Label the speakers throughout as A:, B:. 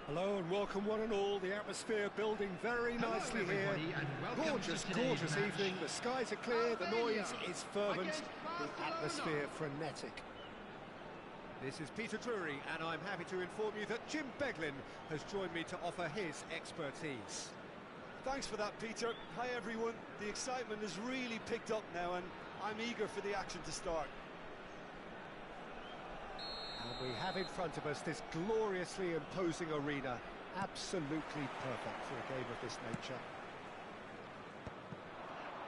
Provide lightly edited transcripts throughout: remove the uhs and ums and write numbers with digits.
A: Hello and welcome one and all. The atmosphere building very nicely here. Gorgeous, gorgeous evening. The skies are clear, the noise is fervent, the atmosphere frenetic. This is Peter Drury and I'm happy to inform you that Jim Beglin has joined me to offer his expertise.
B: Thanks for that, Peter. Hi everyone. The excitement has really picked up now and I'm eager for the action to start.
A: And we have in front of us this gloriously imposing arena, absolutely perfect for a game of this nature.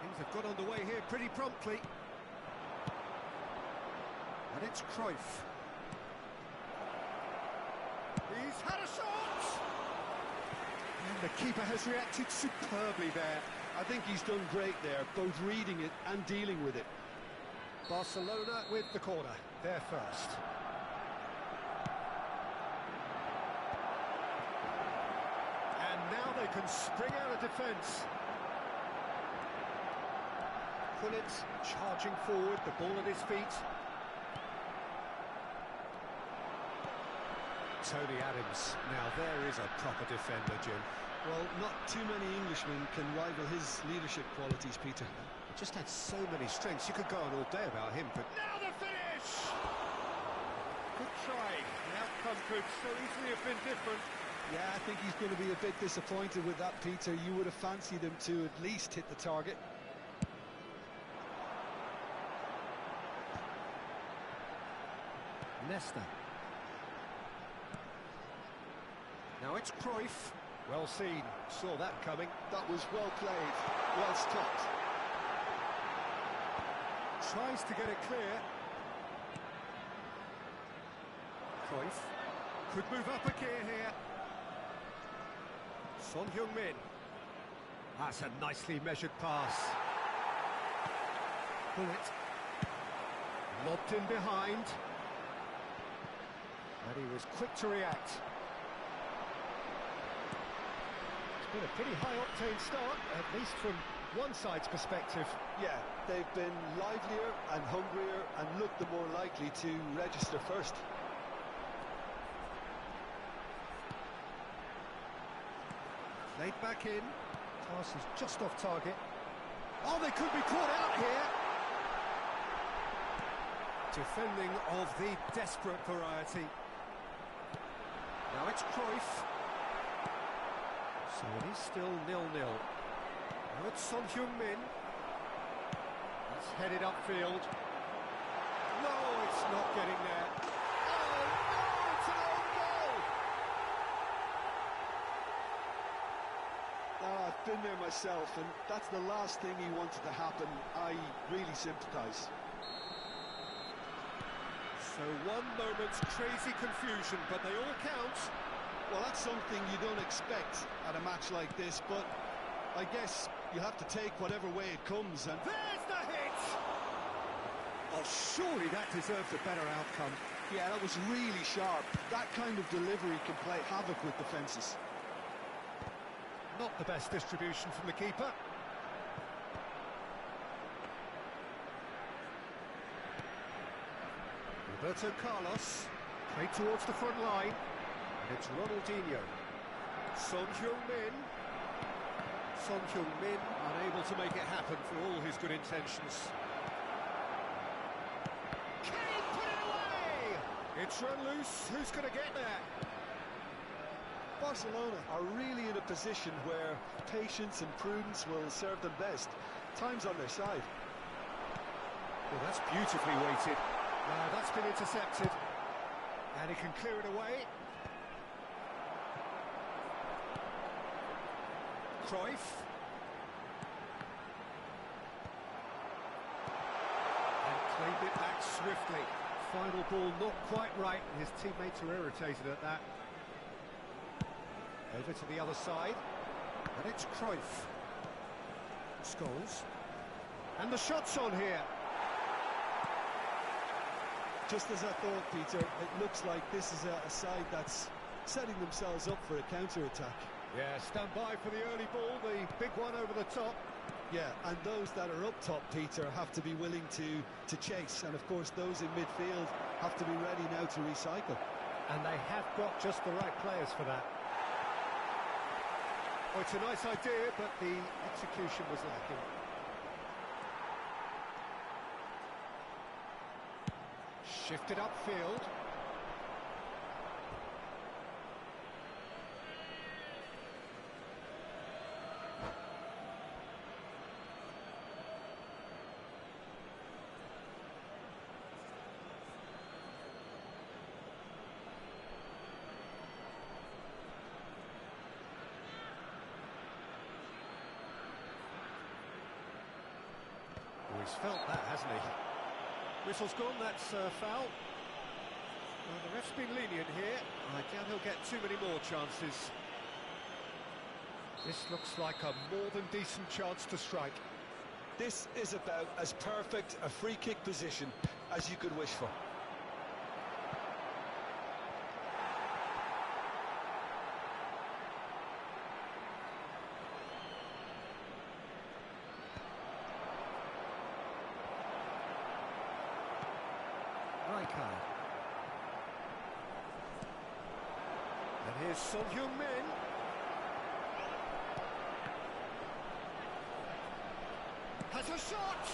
A: Things have got underway here pretty promptly. And it's Cruyff. He's had a shot! And the keeper has reacted superbly there.
B: I think he's done great there, both reading it and dealing with it.
A: Barcelona with the corner, they're first. And now they can spring out of defence. Gullit charging forward, the ball at his feet. Tony Adams, now there is a proper defender, Jim.
B: Well, not too many Englishmen can rival his leadership qualities, Peter.
A: He just had so many strengths, you could go on all day about him, but now the finish! Good try, the outcome could so easily have been different.
B: Yeah, I think he's going to be a bit disappointed with that, Peter. You would have fancied him to at least hit the target.
A: Nesta. Now it's Cruyff. Well seen, saw that coming.
B: That was well played, well stopped.
A: Tries to get it clear. Cruyff could move up a gear here. Son Heung-min. That's a nicely measured pass. Gullit. Lobbed in behind. And he was quick to react. It's been a pretty high-octane start, at least from one side's perspective.
B: Yeah, they've been livelier and hungrier and looked the more likely to register first.
A: Played back in. Pass is just off target. Oh, they could be caught out here. Defending of the desperate variety. Now it's Cruyff. So it is still 0-0. Now it's Son Heung-min. That's headed upfield. No, it's not getting there. Oh, no, it's an own goal!
B: Oh, I've been there myself, and that's the last thing he wanted to happen. I really sympathise.
A: So one moment's crazy confusion, but they all count.
B: Well, that's something you don't expect at a match like this, but I guess you have to take whatever way it comes, and
A: There's the hit! Oh, surely that deserved a better outcome.
B: yeah, that was really sharp. That kind of delivery can play havoc with defences.
A: Not the best distribution from the keeper. Roberto Carlos, played towards the front line. And it's Ronaldinho. Son Heung-min. Son Heung-min unable to make it happen for all his good intentions. Can he put it away? It's run loose. Who's going to get there?
B: Barcelona are really in a position where patience and prudence will serve them best. Time's on their side.
A: Well, that's beautifully weighted. That's been intercepted. And he can clear it away. Cruyff. And claimed it back swiftly. Final ball not quite right, and his teammates are irritated at that. Over to the other side. And it's Cruyff. Scholes. And the shot's on here.
B: Just as I thought, Peter, it looks like this is a side that's setting themselves up for a counter-attack.
A: Yeah, stand by for the early ball, the big one over the top.
B: Yeah, and those that are up top, Peter, have to be willing to chase. And, of course, those in midfield have to be ready now to recycle.
A: And they have got just the right players for that. Oh, it's a nice idea, but the execution was lacking. Shifted upfield. Oh, he's felt that, hasn't he? Whistle's gone, that's foul. Well, the ref's been lenient here. I doubt he'll get too many more chances. This looks like a more than decent chance to strike.
B: This is about as perfect a free kick position as you could wish for.
A: Rijkaard. And here's Son Heung-min. Has a shot!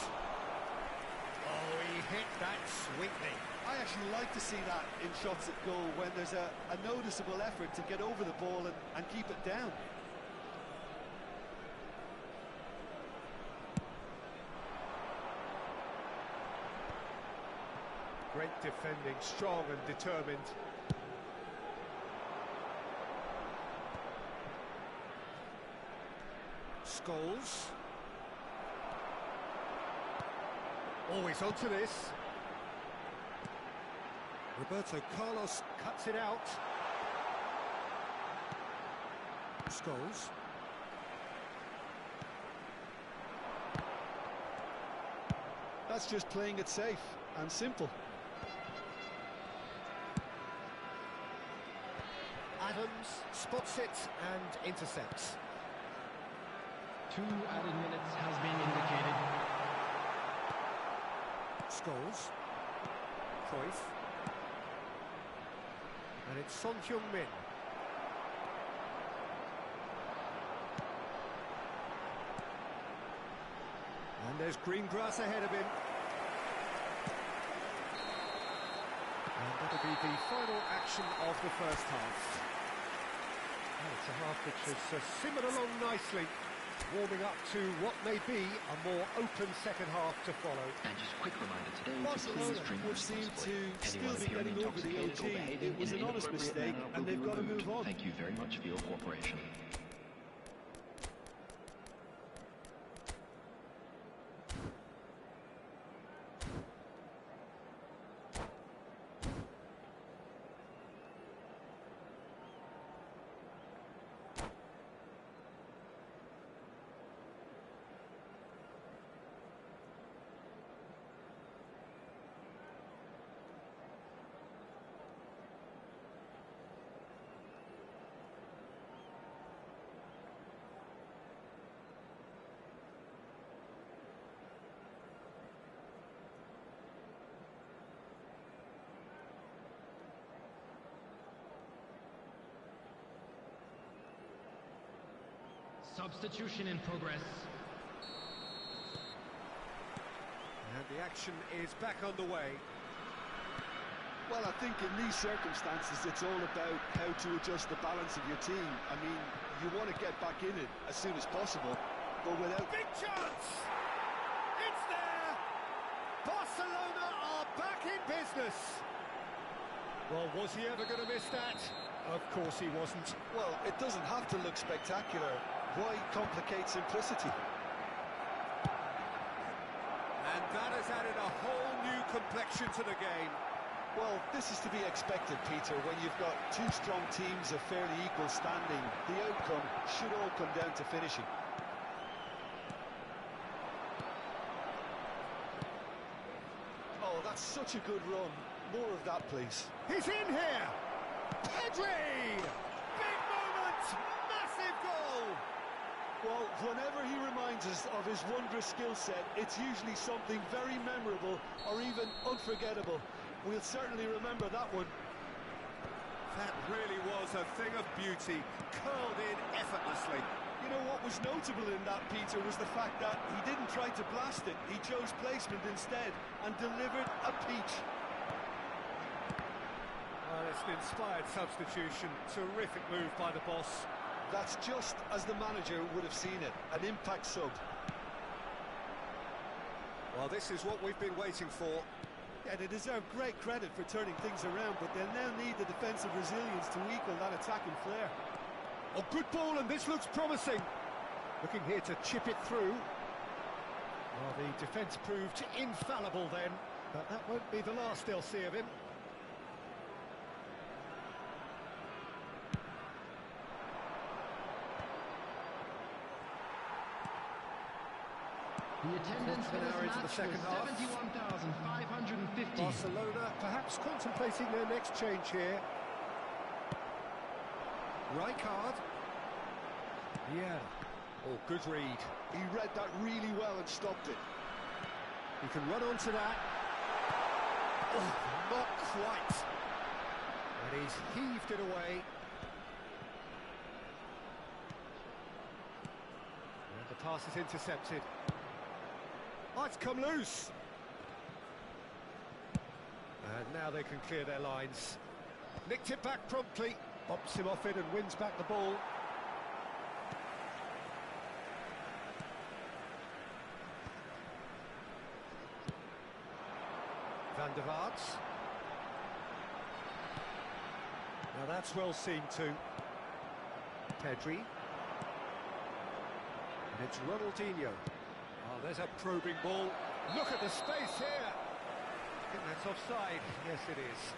A: Oh, he hit that sweetly.
B: I actually like to see that in shots at goal when there's a noticeable effort to get over the ball and keep it down.
A: Great defending, strong and determined. Scholes. Always onto this. Roberto Carlos cuts it out. Scholes.
B: That's just playing it safe and simple.
A: Adams spots it and intercepts.
C: 2 added minutes has been indicated.
A: Scholes. Cruyff. And it's Son Heung-min. And there's green grass ahead of him. And that'll be the final action of the first half. And it's a half which has simmered along nicely, warming up to what may be a more open second half to follow.
D: And just a quick reminder today,
B: Barcelona would seem to still be getting over the OT. It was an honest mistake and they've got to move on.
D: Thank you very much for your cooperation.
C: Substitution in progress.
A: And the action is back underway.
B: Well, I think in these circumstances, it's all about how to adjust the balance of your team. I mean, you want to get back in it as soon as possible, but without...
A: Big chance! It's there! Barcelona are back in business! Well, was he ever going to miss that? Of course he wasn't.
B: Well, it doesn't have to look spectacular. Why complicate simplicity?
A: And that has added a whole new complexion to the game.
B: Well, this is to be expected, Peter, when you've got two strong teams of fairly equal standing. The outcome should all come down to finishing. Oh, that's such a good run. More of that, please.
A: He's in here! Pedri! Big moment! Massive goal!
B: Well, whenever he reminds us of his wondrous skill set, it's usually something very memorable or even unforgettable. We'll certainly remember that one.
A: That really was a thing of beauty, curled in effortlessly.
B: You know what was notable in that, Peter, was the fact that he didn't try to blast it. He chose placement instead and delivered a peach.
A: Well, it's an inspired substitution. Terrific move by the boss.
B: That's just as the manager would have seen it, an impact sub.
A: Well, this is what we've been waiting for.
B: Yeah, they deserve great credit for turning things around, but they'll now need the defensive resilience to equal that attacking flair.
A: Oh, good ball, and this looks promising. Looking here to chip it through. Well, the defence proved infallible then, but that won't be the last they'll see of him.
C: The attendance for
A: an
C: this
A: hour into the
C: match
A: second
C: was
A: half.
C: 71,550.
A: Barcelona perhaps contemplating their next change here. Rijkaard. Yeah. Oh, good read.
B: He read that really well and stopped it.
A: He can run onto that. Oh, not quite. And he's heaved it away. And the pass is intercepted. Oh, it's come loose. And now they can clear their lines. Nicked it back promptly. Bops him off it and wins back the ball. Van der Vaart. Now that's well seen too. Pedri. And it's Ronaldinho. Oh, there's a probing ball. Look at the space here. I think that's offside. Yes, it is.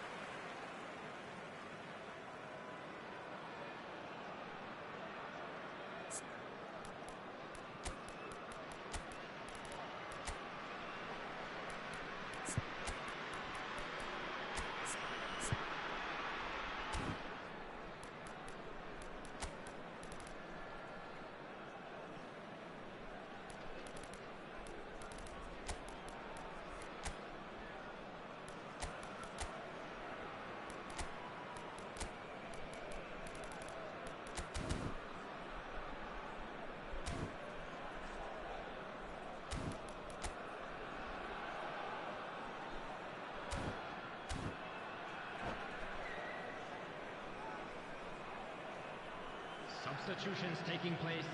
C: Substitutions taking place.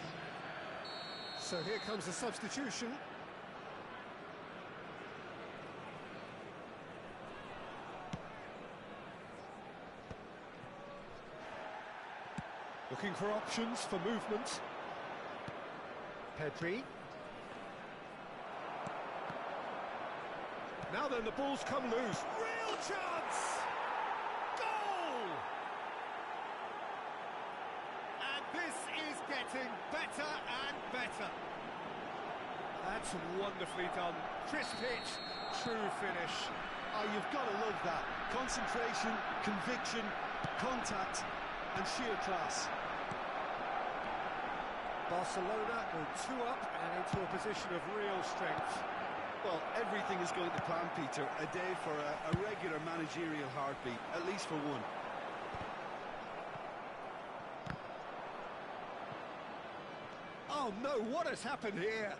A: So here comes the substitution. Looking for options for movement. Pedri. Now then, the ball's come loose. Real chance! Goal! And this is getting better and better. That's wonderfully done. Crisp hit, true finish.
B: Oh, you've got to love that. Concentration, conviction, contact, and sheer class.
A: Barcelona go 2 up and into a position of real strength.
B: Well, everything is going to plan, Peter. A day for a regular managerial heartbeat, at least for one.
A: Oh no, what has happened here?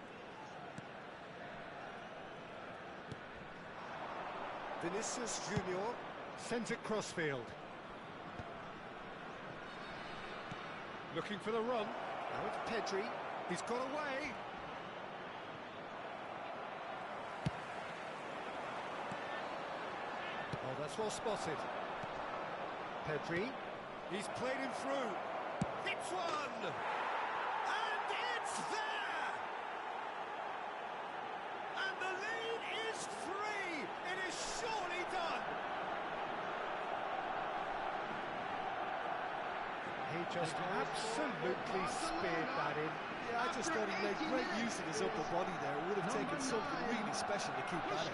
A: Vinicius Junior sent it crossfield. Looking for the run. Now it's Pedri. He's got away. Oh, that's well spotted. Pedri. He's played him through. Hits one! And it's there! And the lead is 3! It is surely done! He just absolutely speared that in.
B: Yeah, I just thought he made great use of his upper body there. It would have taken something really special to keep that in.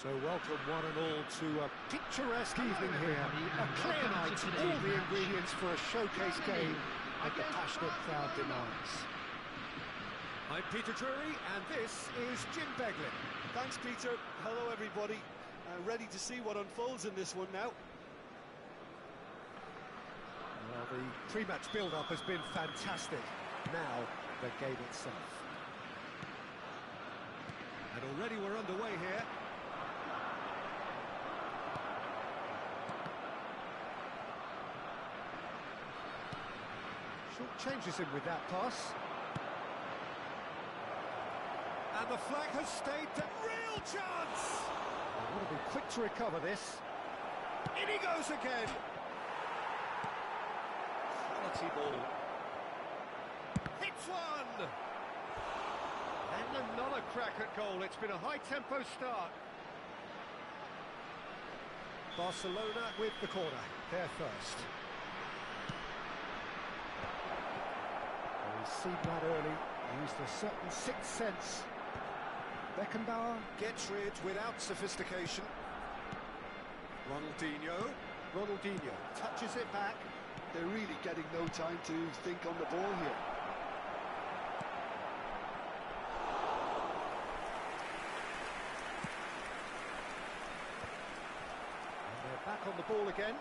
A: So welcome one and all to a picturesque evening here. A clear night, all the ingredients for a showcase game that the passionate crowd demands. I'm Peter Drury and this is Jim Beglin.
B: Thanks, Peter. Hello, everybody. Ready to see what unfolds in this one now.
A: Well, the pre-match build-up has been fantastic. Now, the game itself. And already we're underway here. Short changes him with that pass. And the flag has stayed down. Real chance! Would have been quick to recover this. In he goes again. Quality ball. Hits one! And another crack at goal. It's been a high-tempo start. Barcelona with the corner. They're first. He's seen that early. Used a certain sixth sense. Beckenbauer gets rid without sophistication. Ronaldinho touches it back.
B: They're really getting no time to think on the ball here.
A: And they're back on the ball again.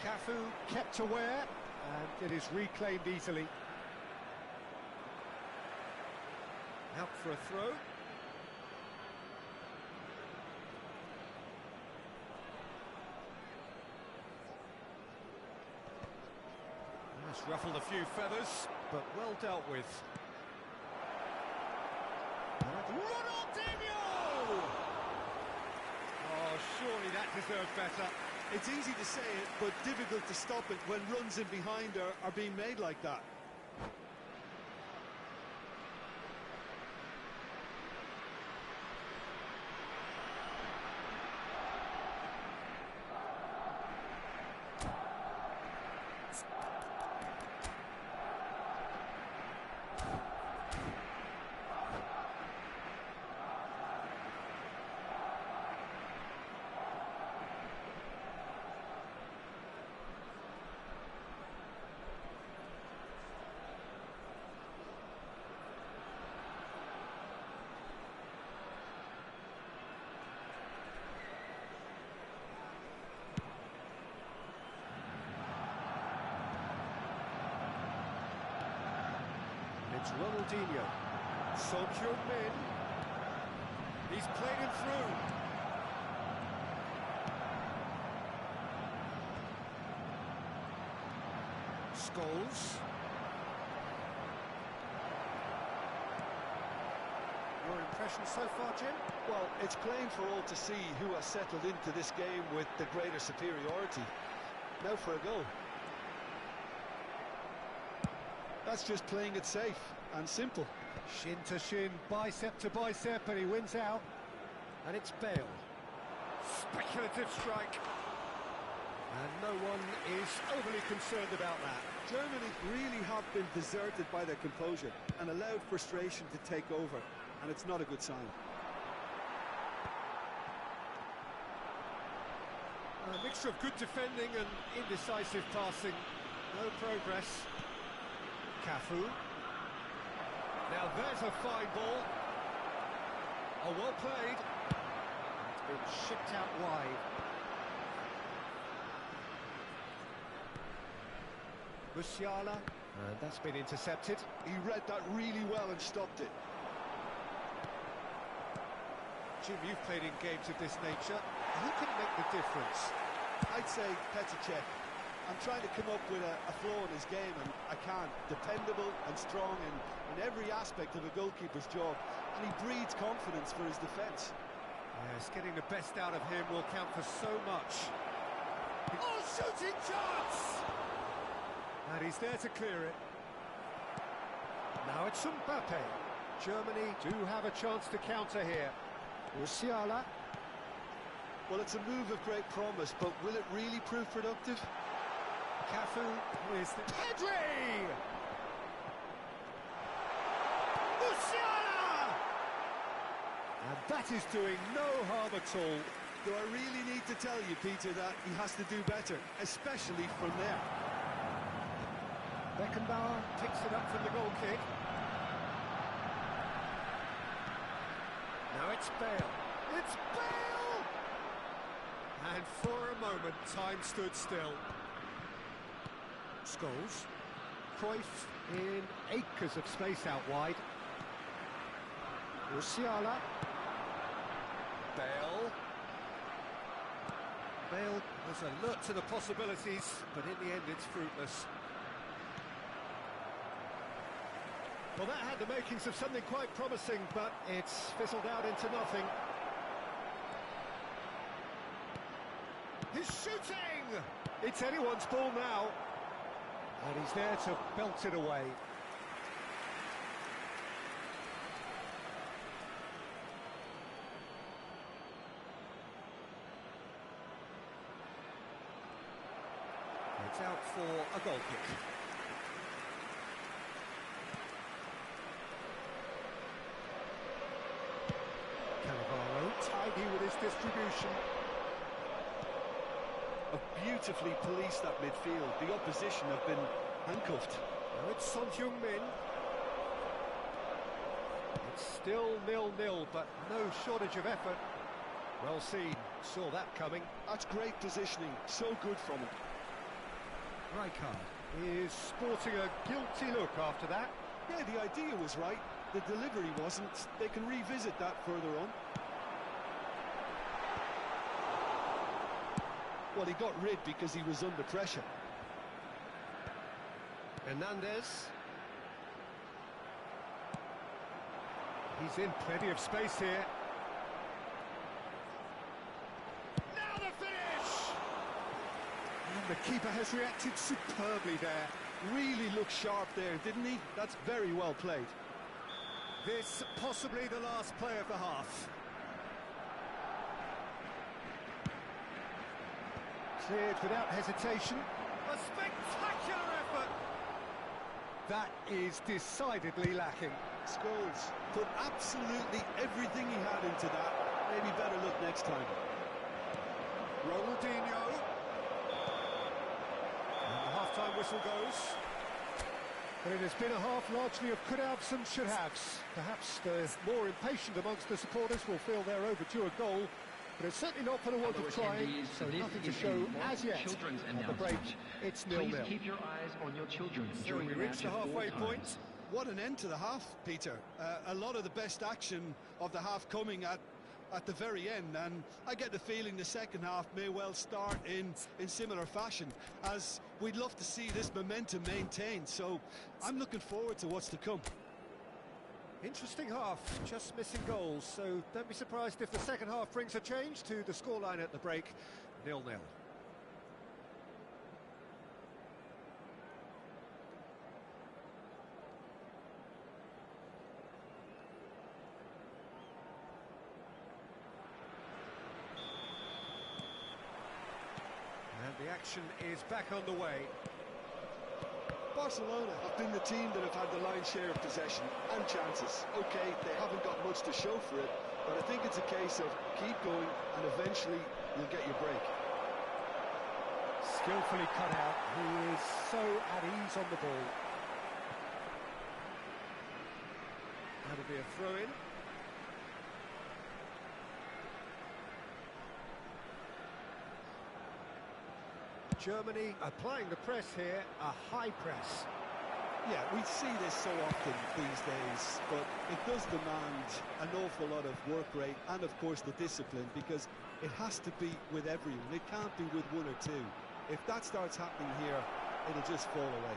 A: Cafu kept aware, and it is reclaimed easily. Out for a throw. That's ruffled a few feathers, but well dealt with. And Ronaldinho! surely that deserved better.
B: It's easy to say it, but difficult to stop it when runs in behind are being made like that.
A: It's Ronaldinho. Son Heung-min. He's playing it through. Scholes. Your impression so far, Jim?
B: Well, it's plain for all to see who has settled into this game with the greater superiority. Now for a goal. That's just playing it safe and simple.
A: Shin to shin, bicep to bicep, and he wins out. And it's Bale. Speculative strike. And no one is overly concerned about that.
B: Germany really have been deserted by their composure and allowed frustration to take over, and it's not a good sign.
A: A mixture of good defending and indecisive passing. No progress. Cafu. Now there's a fine ball. Oh, well played. It's been shipped out wide. Musiala. And that's been intercepted.
B: He read that really well and stopped it.
A: Jim, you've played in games of this nature. Who can make the difference?
B: I'd say Petr Cech. I'm trying to come up with a flaw in his game, and I can't. Dependable and strong in every aspect of a goalkeeper's job, and he breeds confidence for his defence.
A: Yes, getting the best out of him will count for so much. Oh, shooting chance! And he's there to clear it. Now it's Mbappe. Germany do have a chance to counter here. Musiala.
B: Well, it's a move of great promise, but will it really prove productive?
A: Cafu is the... Pedri! Musiala! And that is doing no harm at all.
B: Do I really need to tell you, Peter, that he has to do better, especially from there?
A: Beckenbauer picks it up from the goal kick. Now it's Bale. It's Bale! And for a moment, time stood still. Scholes. Cruyff in acres of space out wide. Musiala. Bale. Bale was alert to the possibilities, but in the end it's fruitless. Well, that had the makings of something quite promising, but it's fizzled out into nothing. He's shooting! It's anyone's ball now. And he's there to belt it away. It's out for a goal kick. Cannavaro, tidy with his distribution.
B: Beautifully policed that midfield. The opposition have been handcuffed.
A: Now it's Son Heung-min. It's still 0-0, but no shortage of effort. Well seen, saw that coming.
B: That's great positioning, so good from him.
A: Rijkaard is sporting a guilty look after that.
B: Yeah, the idea was right. The delivery wasn't. They can revisit that further on. Well, he got rid because he was under pressure.
A: Hernandez. He's in plenty of space here. keeper has reacted superbly there.
B: Really looked sharp there, didn't he? That's very well played.
A: This possibly the last play of the half. Cleared without hesitation. A spectacular effort! That is decidedly lacking.
B: Scholes put absolutely everything he had into that. Maybe better look next time.
A: Ronaldinho. And the half-time whistle goes. But it has been a half largely of could-haves and should-haves. Perhaps the more impatient amongst the supporters will feel they're overdue a goal, but it's certainly not for the want of trying, so nothing to show as yet. On the break, it's 0-0.
D: Please keep your eyes on your children
A: So
D: during
A: we
D: the
A: reach
D: match
A: the
D: at all
A: halfway
D: times.
A: point.
B: What an end to the half, Peter. A lot of the best action of the half coming at the very end, and I get the feeling the second half may well start in similar fashion, as we'd love to see this momentum maintained, so I'm looking forward to what's to come.
A: Interesting half, just missing goals, so don't be surprised if the second half brings a change to the scoreline at the break, 0-0. And the action is back on the way.
B: Barcelona have been the team that have had the lion's share of possession and chances. OK, they haven't got much to show for it, but I think it's a case of keep going and eventually you'll get your break.
A: Skillfully cut out, he is so at ease on the ball. That'll be a throw-in. Germany applying the press here, a high press.
B: Yeah, we see this so often these days, but it does demand an awful lot of work rate and, of course, the discipline, because it has to be with everyone. It can't be with one or two. If that starts happening here, it'll just fall away.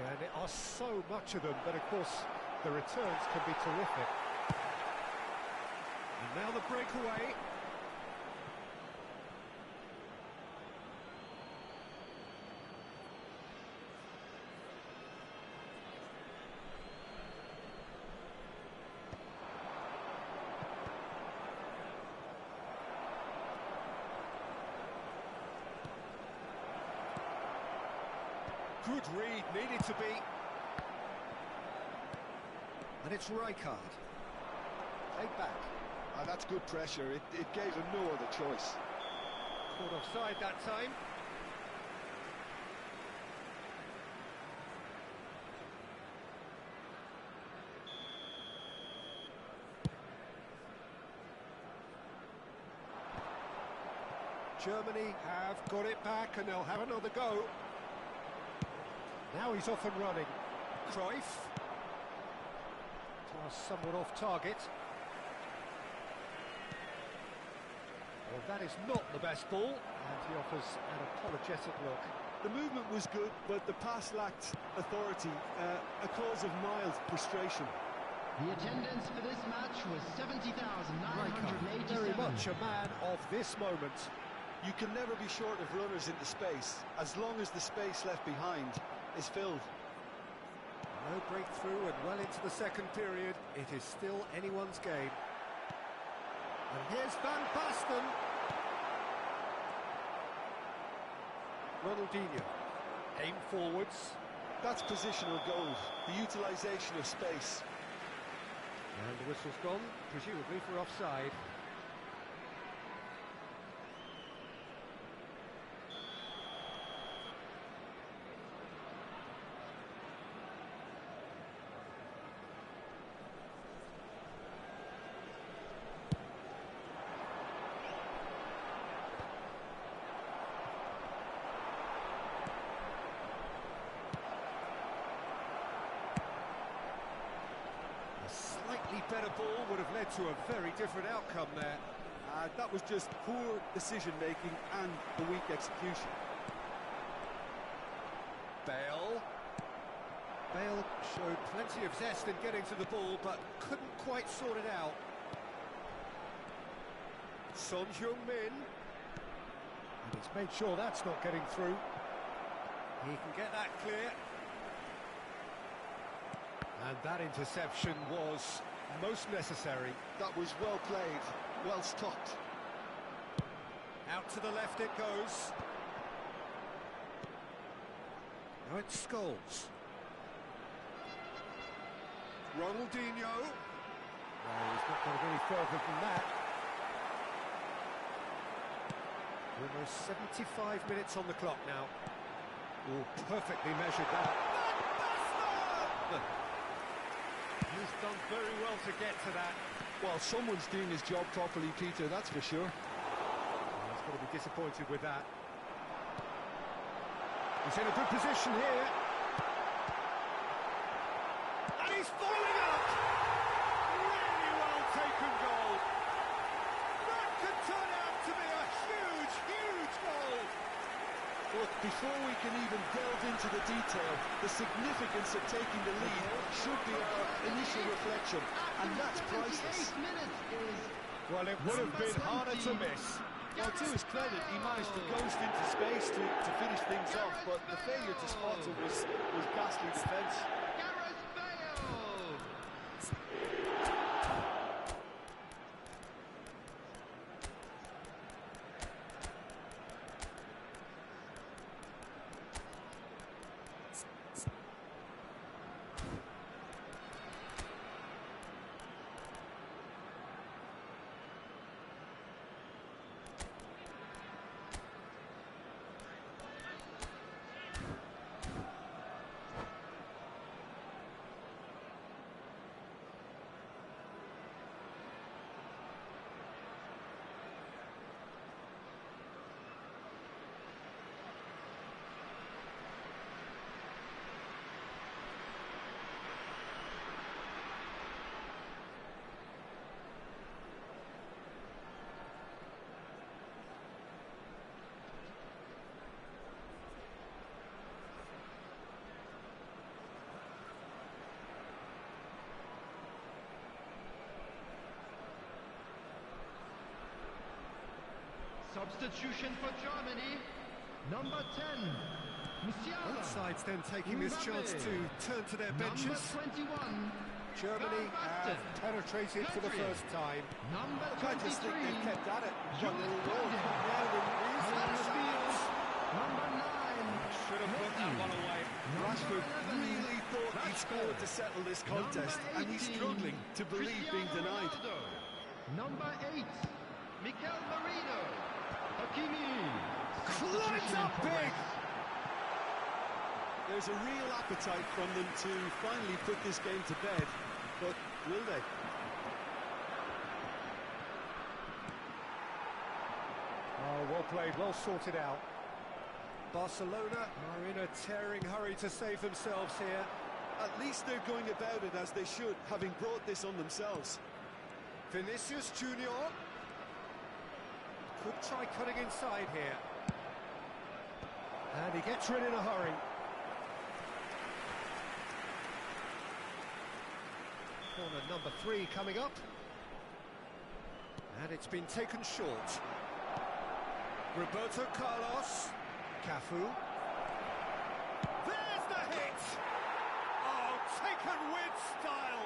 A: Yeah, and there are so much of them, but of course, the returns can be terrific. And now the breakaway. Good read, needed to be. And it's Rijkaard. Played back.
B: That's good pressure. It gave him no other choice.
A: Caught offside that time. Germany have got it back and they'll have another go. Now he's off and running. Cruyff. Pass somewhat off target. Well, that is not the best ball, and he offers an apologetic look.
B: The movement was good, but the pass lacked authority, a cause of mild frustration.
C: The attendance for this match was 70,987.
A: Very much a man of this moment.
B: You can never be short of runners into space, as long as the space left behind is filled.
A: No breakthrough and well into the second period. It is still anyone's game. And here's Van Basten. Ronaldinho. Aim forwards.
B: That's positional goal, the utilisation of space.
A: And the whistle's gone, presumably for offside. Better ball would have led to a very different outcome there.
B: That was just poor decision-making and the weak execution.
A: Bale. Bale showed plenty of zest in getting to the ball, but couldn't quite sort it out. Son Heung-min. And he's made sure that's not getting through. He can get that clear. And that interception was most necessary.
B: That was well played, well stopped.
A: Out to the left it goes. Now it's Scholes. Ronaldinho. Well, he's not going to go any further than that. Almost 75 minutes on the clock now. Oh, perfectly measured that. He's done very well to get to that.
B: Well, someone's doing his job properly, Peter, that's for sure.
A: He's got to be disappointed with that. He's in a good position here. And he's following up! Really well taken goal. That could turn out to be a huge, huge goal.
B: Look, before we can even delve into the detail, the significance of taking the lead should be our initial reflection, and that's priceless.
A: Well, it would have been harder to miss.
B: Well, to his credit, he managed to ghost into space to finish things off, but the failure to spot him was ghastly defence.
C: Substitution for Germany, number 10, Musiala.
A: Both sides then taking this chance to turn to their benches.
C: Number 21,
A: Germany have penetrated for the first time.
C: number
B: I just think
C: 23,
B: they've kept at it.
C: Jude
B: One little goal.
C: Bellingham.
B: Now he's had a shot.
C: number 9,
A: Should have put that one away.
B: Rashford really thought he'd scored to settle this contest, and he's struggling to believe being denied.
C: Number 8, Mikel Merino. Hakimi.
A: Climbs up big!
B: There's a real appetite from them to finally put this game to bed, but will they?
A: Oh, well played, well sorted out. Barcelona are in a tearing hurry to save themselves here.
B: At least they're going about it as they should, having brought this on themselves.
A: Vinicius Junior could try cutting inside here. And he gets rid in a hurry. Corner number 3 coming up. And it's been taken short. Roberto Carlos. Cafu. There's the hit! Oh, taken with style.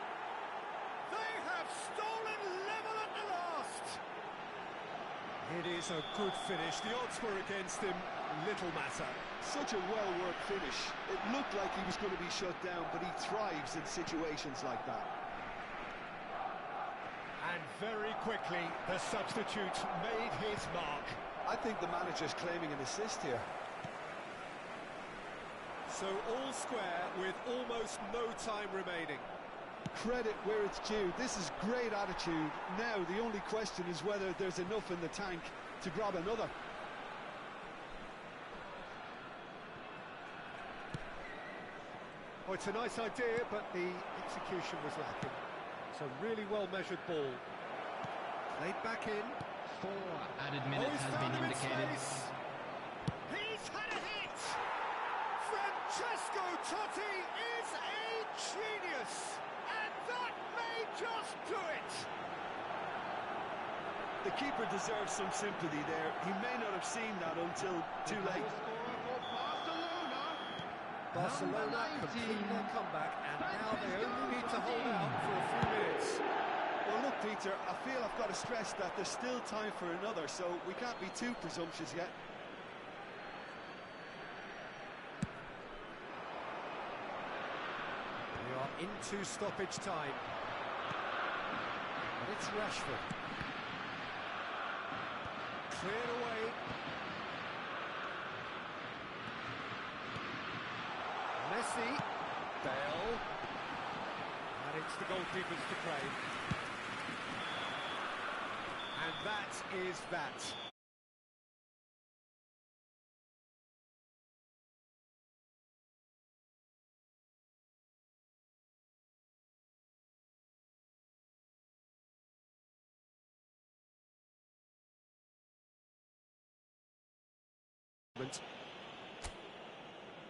A: They have stolen level at the last. It is a good finish. The odds were against him. Little matter.
B: Such a well-worked finish. It looked like he was going to be shut down, but he thrives in situations like that.
A: And very quickly, the substitute made his mark.
B: I think the manager's claiming an assist here.
A: So all square with almost no time remaining.
B: Credit where it's due. This is great attitude. Now the only question is whether there's enough in the tank to grab another.
A: Oh, it's a nice idea, but the execution was lacking. It's a really well-measured ball. Played back in.
C: 4 added minutes has been indicated.
A: He's had a hit! Francesco Totti is a genius! And that may just do it!
B: The keeper deserves some sympathy there. He may not have seen that until too late.
A: Barcelona complete their comeback, and now they only need to hold out for a few minutes.
B: Well, look, Peter, I feel I've got to stress that there's still time for another, so we can't be too presumptuous yet.
A: We are into stoppage time. And it's Rashford. Cleared away. Messi. Bale. And it's the goalkeepers to claim. And that is that.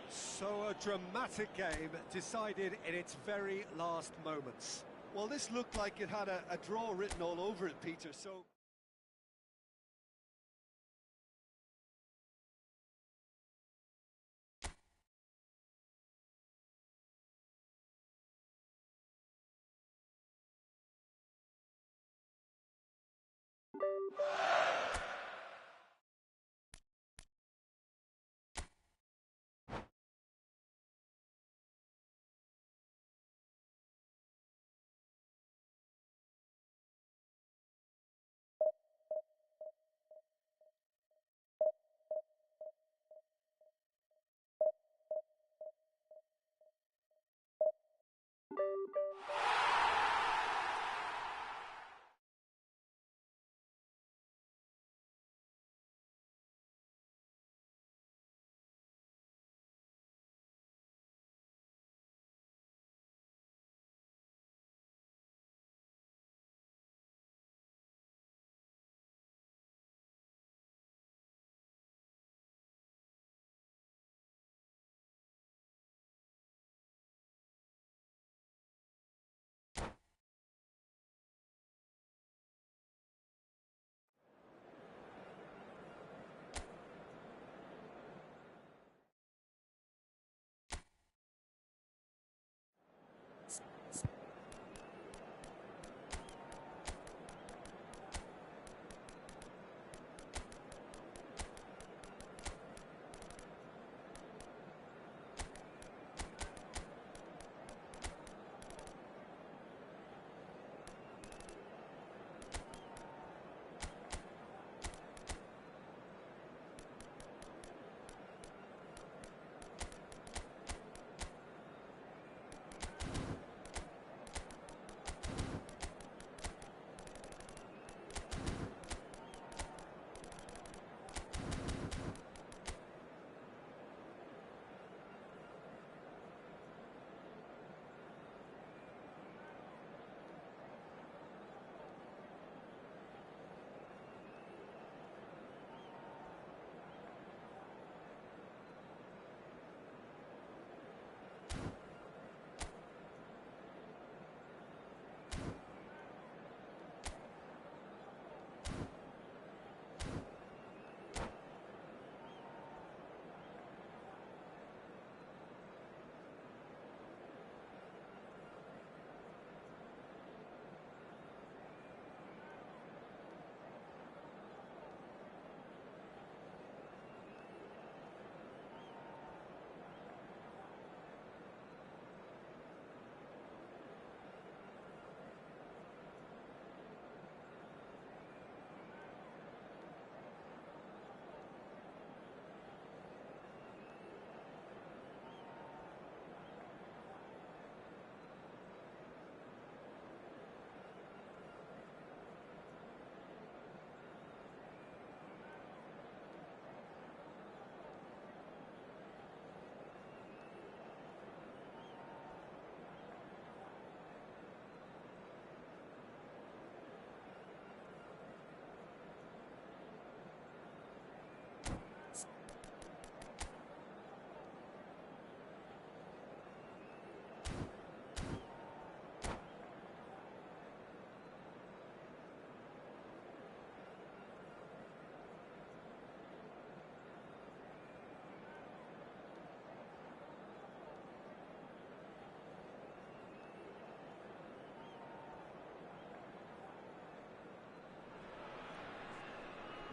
A: So a dramatic game decided in its very last moments.
B: Well, this looked like it had a draw written all over it, Peter, so...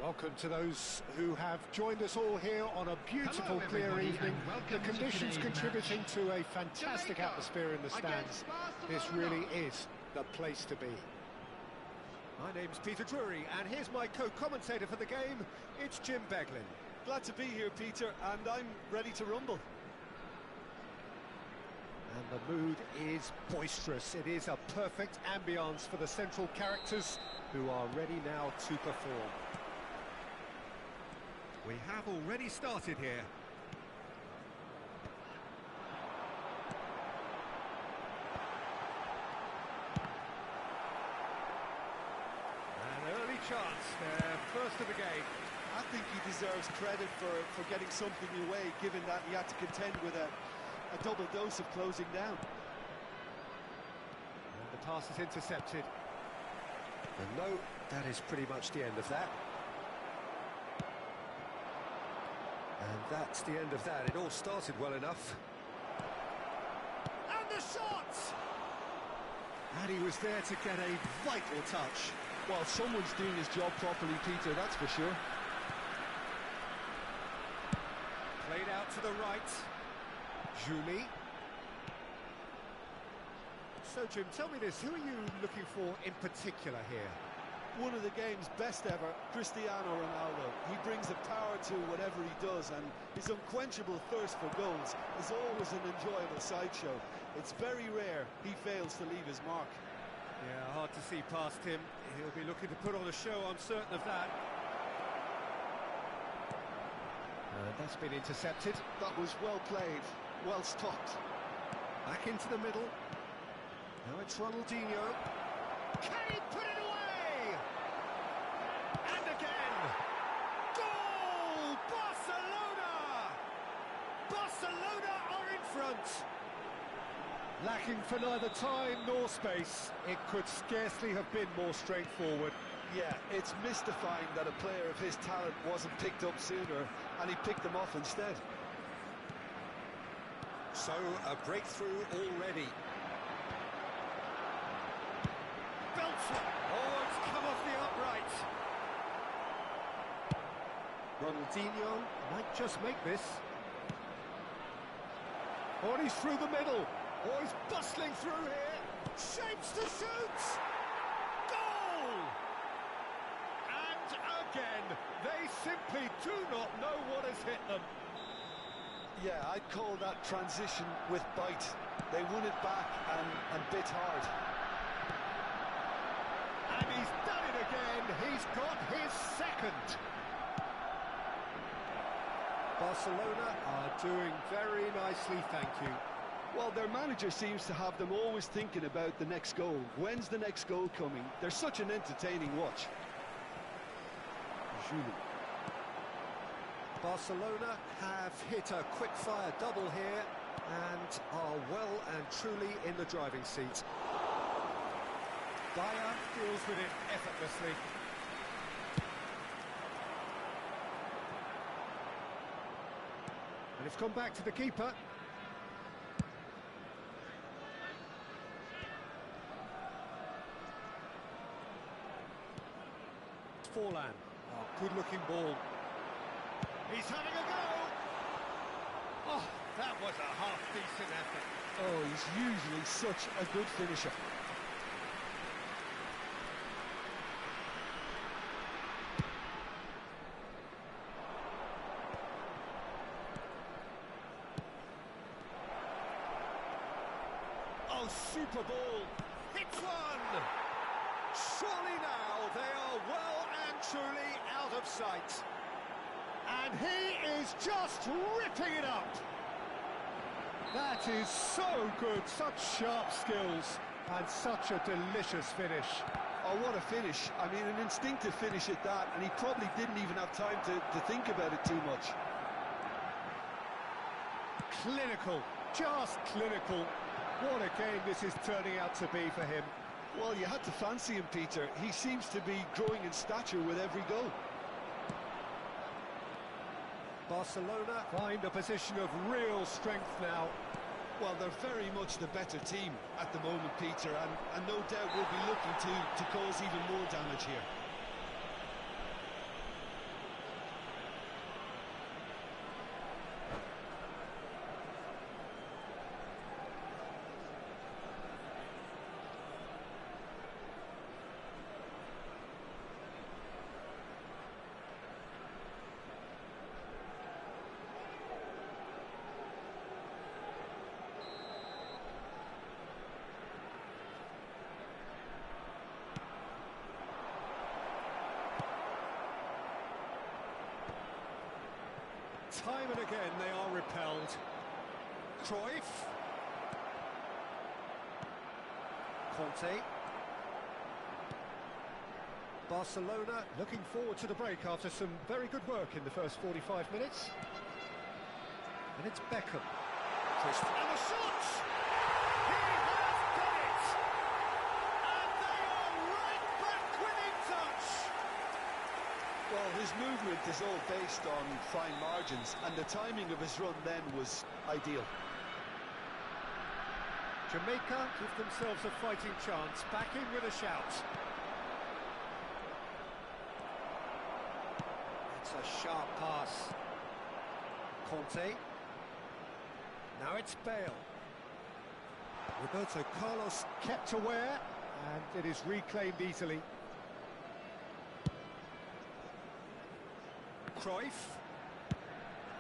A: Welcome to those who have joined us all here on a beautiful, clear evening. The conditions contributing to a fantastic atmosphere in the stands. This really is the place to be. My name's Peter Drury, and here's my co-commentator for the game. It's Jim Beglin.
B: Glad to be here, Peter, and I'm ready to rumble.
A: And the mood is boisterous. It is a perfect ambience for the central characters who are ready now to perform. We have already started here. An early chance, their first of the game.
B: I think he deserves credit for getting something away, given that he had to contend with a double dose of closing down.
A: And the pass is intercepted. And no, that is pretty much the end of that. And that's the end of that. It all started well enough. And the shot! And he was there to get a vital touch.
B: Well, someone's doing his job properly, Peter, that's for sure.
A: Played out to the right. Julie. So, Jim, tell me this. Who are you looking for in particular here?
B: One of the game's best ever, Cristiano Ronaldo. He brings the power to whatever he does, and his unquenchable thirst for goals is always an enjoyable sideshow. It's very rare he fails to leave his mark.
A: Yeah, hard to see past him. He'll be looking to put on a show, I'm certain of that. And that's been intercepted.
B: That was well played, well stopped.
A: Back into the middle. Now it's Ronaldinho. Can he put it away? And again! Goal! Barcelona! Barcelona are in front! Lacking for neither time nor space, it could scarcely have been more straightforward.
B: Yeah, it's mystifying that a player of his talent wasn't picked up sooner, and he picked them off instead.
A: So, a breakthrough already. Belts it! Oh, it's come off the upright. Ronaldinho might just make this. Oh, he's through the middle. Oh, he's bustling through here. Shapes to shoot. Goal! And again, they simply do not know what has hit them.
B: Yeah, I'd call that transition with bite. They won it back and bit hard.
A: And he's done it again. He's got his second. Barcelona are doing very nicely, thank you.
B: Well, their manager seems to have them always thinking about the next goal. When's the next goal coming? They're such an entertaining watch.
A: Julie. Barcelona have hit a quick-fire double here and are well and truly in the driving seat. Bayer deals with it effortlessly. And it's gone back to the keeper. It's Forlan. Oh, good-looking ball. He's having a go! Oh, that was a half-decent effort.
B: Oh, he's usually such a good finisher.
A: Oh, super ball! Hits one! Surely now they are well and truly out of sight. And he is just ripping it up. That is so good, such sharp skills, and such a delicious finish.
B: Oh, what a finish. I mean, an instinctive finish at that, and he probably didn't even have time to think about it too much.
A: Clinical, just clinical. What a game this is turning out to be for him.
B: Well, you had to fancy him, Peter. He seems to be growing in stature with every goal.
A: Barcelona find a position of real strength now.
B: Well, they're very much the better team at the moment, Peter, and no doubt will be looking to cause even more damage here.
A: time and again they are repelled. Cruyff. Conte. Barcelona looking forward to the break after some very good work in the first 45 minutes. And it's Beckham. And the shot! He has done it! And they are right back within touch!
B: Well, his movement is all based on fine margins, and the timing of his run then was ideal.
A: Jamaica give themselves a fighting chance, back in with a shout. It's a sharp pass. Conte. Now it's Bale. Roberto Carlos kept aware, and it is reclaimed easily. Cruyff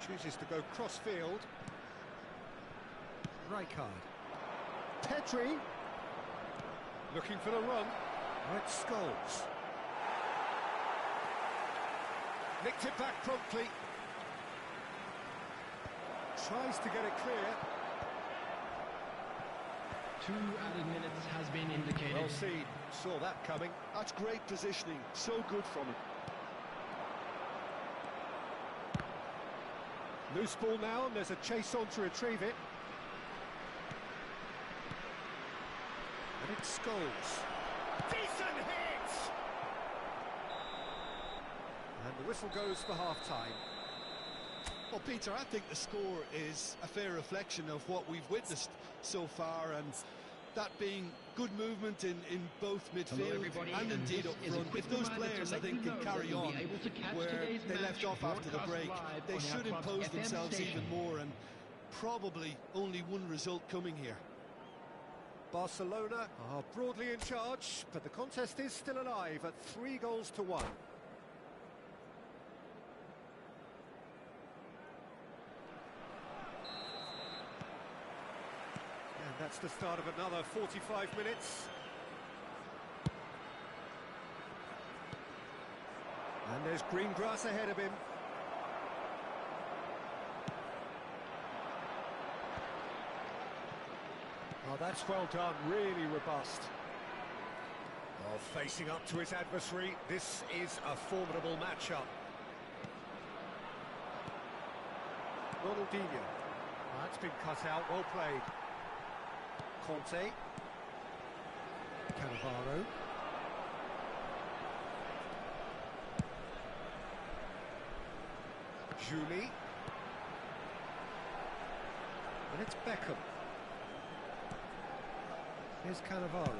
A: chooses to go cross-field. Rijkaard. Pedri looking for the run. Now it's Scholes. Nicked it back promptly. Tries to get it clear.
C: 2 added minutes has been indicated.
A: Well seen, saw that coming.
B: That's great positioning, so good from him.
A: Loose ball now, and there's a chase on to retrieve it. And it's Scholes. Decent hit! And the whistle goes for half-time.
B: Well, Peter, I think the score is a fair reflection of what we've witnessed so far, and that being good movement in both midfield and indeed up front. If those players, I think, can carry on where they left off after the break, they should impose themselves even more, and probably only one result coming here.
A: Barcelona are broadly in charge, but the contest is still alive at 3-1. That's the start of another 45 minutes. And there's green grass ahead of him. Oh, that's well done, really robust. Oh, facing up to his adversary, this is a formidable matchup. Ronaldinho. Oh, that's been cut out, well played. Conte. Cannavaro. Juli. And it's Beckham. Here's Cannavaro.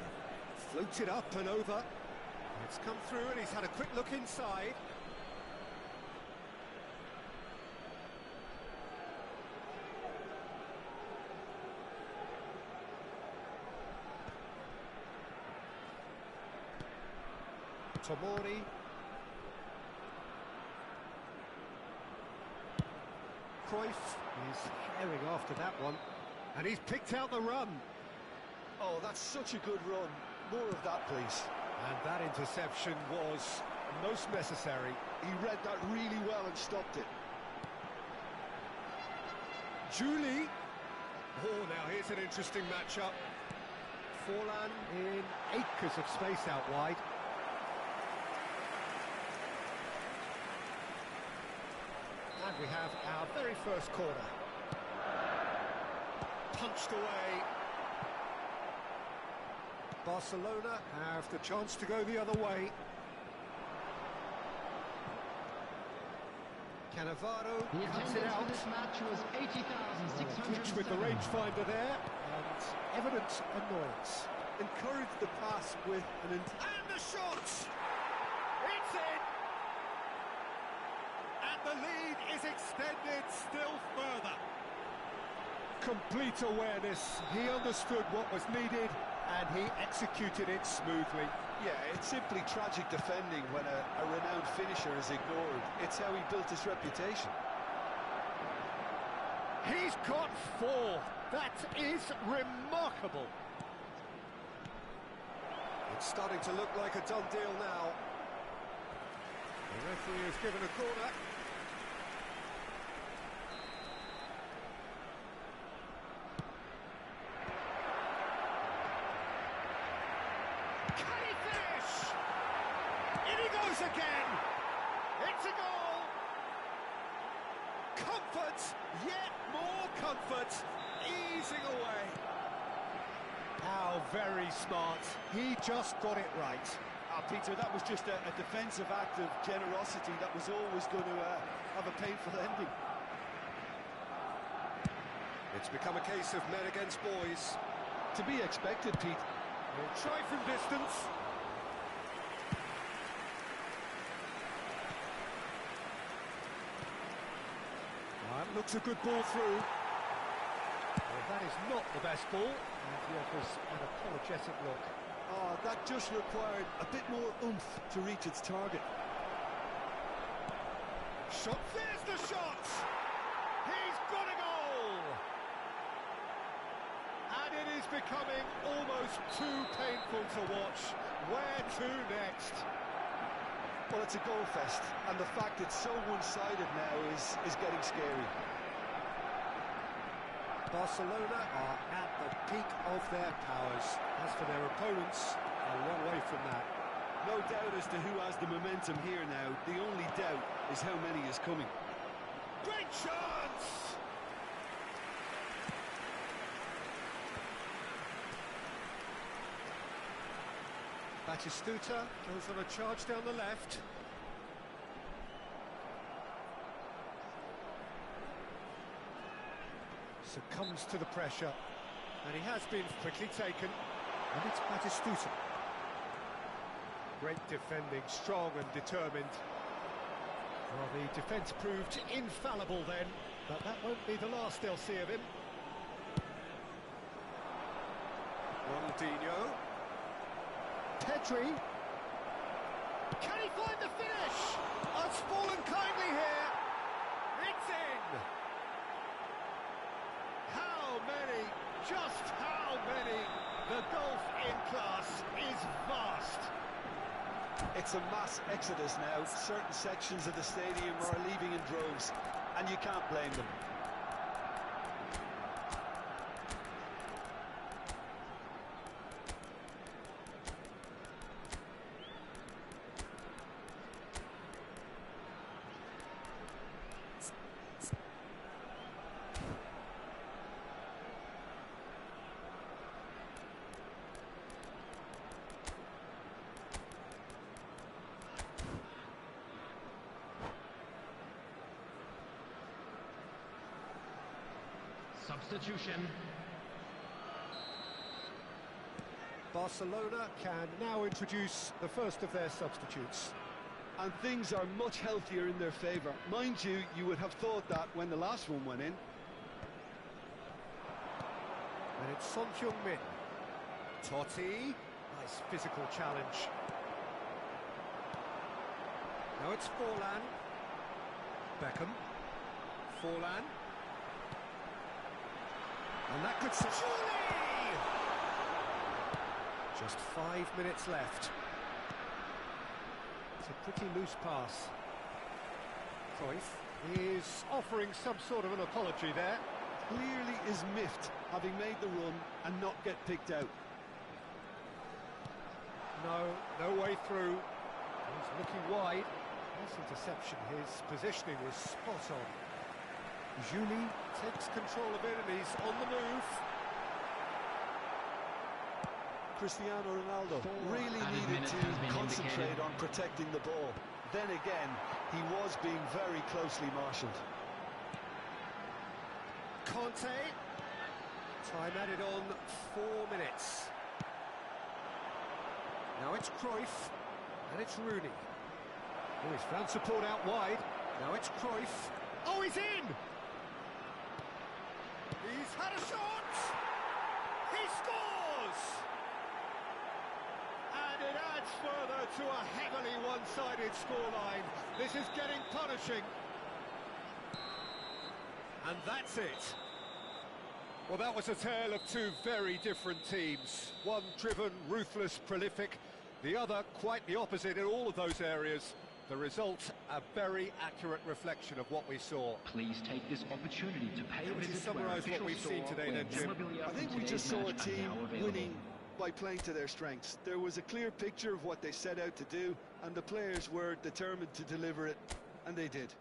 A: Floated up and over. It's come through and he's had a quick look inside. Tomori. Cruyff is herring after that one, and he's picked out the run.
B: Oh, that's such a good run. More of that, please.
A: And that interception was most necessary.
B: He read that really well and stopped it.
A: Juli. Oh, now here's an interesting matchup. Forlan in acres of space out wide. And we have our very first corner. Punched away. Barcelona have the chance to go the other way. Cannavaro cuts it out.
C: This match was 80,600.
A: Twitch with the rangefinder there, and evident annoyance.
B: Encourage the pass with an...
A: And the shot! It's in! And the lead is extended still further. Complete awareness. He understood what was needed, and he executed it smoothly.
B: Yeah, it's simply tragic defending when a renowned finisher is ignored. It's how he built his reputation.
A: He's got 4. That is remarkable. It's starting to look like a done deal now. The referee has given a corner. Can he finish? In he goes again! It's a goal! Comfort, yet more comfort, easing away. How very smart. He just got it right.
B: Peter, that was just a defensive act of generosity that was always going to have a painful ending.
A: It's become a case of men against boys.
B: To be expected, Pete.
A: We'll try from distance. That looks a good ball through. Well, that is not the best ball, and he offers an apologetic look.
B: Oh, that just required a bit more oomph to reach its target.
A: Shot, there's the shot! He's got a goal! And it is becoming almost too painful to watch. Where to next?
B: Well, it's a goal fest, and the fact it's so one-sided now is getting scary.
A: Barcelona are at the peak of their powers. As for their opponents, a long way from that.
B: No doubt as to who has the momentum here now. The only doubt is how many is coming.
A: Great chance! Batistuta goes on a charge down the left. Succumbs to the pressure, and he has been quickly taken, and it's Batistuta. Great defending, strong and determined. Well, the defence proved infallible then, but that won't be the last they'll see of him. Ronaldinho. Pedri. Can he find the finish? It's fallen kindly here. It's in. How many? Just how many? The gulf in class is vast.
B: It's a mass exodus now. Certain sections of the stadium are leaving in droves, and you can't blame them.
D: Substitution.
A: Barcelona can now introduce the first of their substitutes.
B: And things are much healthier in their favour. Mind you, you would have thought that when the last one went in.
A: And it's Son Heung-min. Totti. Nice physical challenge. Now it's Forlan. Beckham. Forlan. And that could... Surely! Just 5 minutes left. It's a pretty loose pass. Cruyff is offering some sort of an apology there.
B: Clearly is miffed, having made the run and not get picked out.
A: No way through. He's looking wide. Nice interception. His positioning was spot on. Juli takes control of it and he's on the move.
B: Cristiano Ronaldo really needed to concentrate on protecting the ball. Then again, he was being very closely marshalled.
A: Conte. Time added on 4 minutes. Now it's Cruyff. And it's Rooney. Oh, he's found support out wide. Now it's Cruyff. Oh, he's in! He's had a shot! He scores! And it adds further to a heavily one-sided scoreline. This is getting punishing. And that's it. Well, that was a tale of two very different teams. One driven, ruthless, prolific. The other quite the opposite in all of those areas. The result, a very accurate reflection of what we saw.
D: Please take this opportunity to pay a
A: Would you
D: visit to our
A: summarise what
D: official
A: we've seen
D: store
A: today
D: where
A: then, Jim?
D: memorabilia
B: I think
D: from
B: we just
D: today's
B: saw a
D: match are
B: team
D: now available.
B: winning by playing to their strengths. There was a clear picture of what they set out to do, and the players were determined to deliver it, and they did.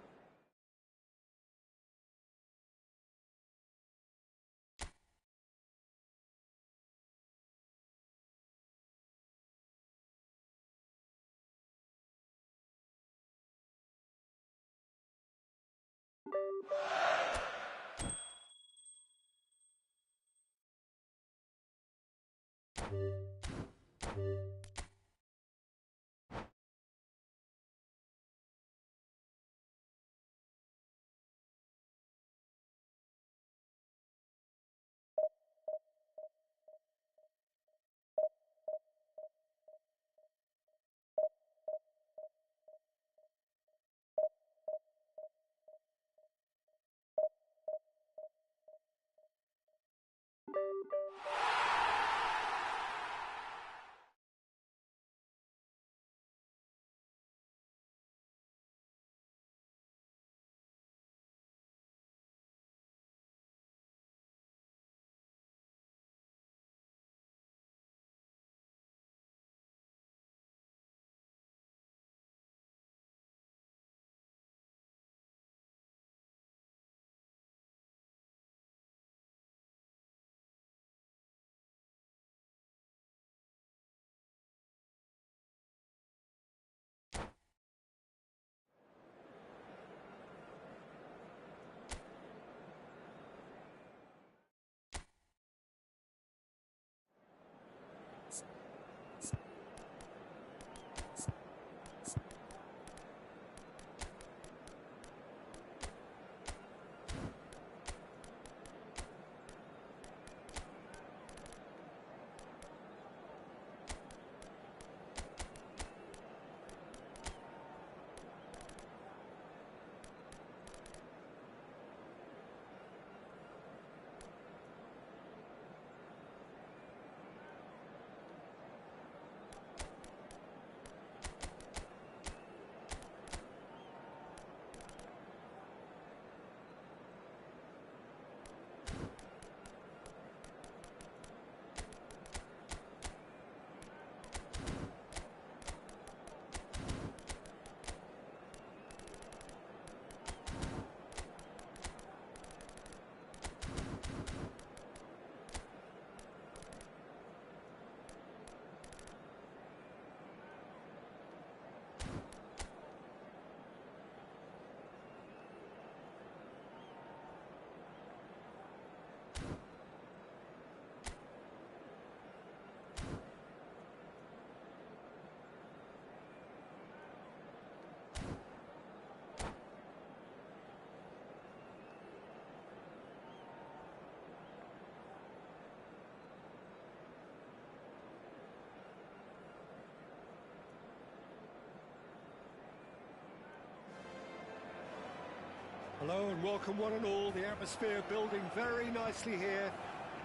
A: Hello and welcome one and all. The atmosphere building very nicely here.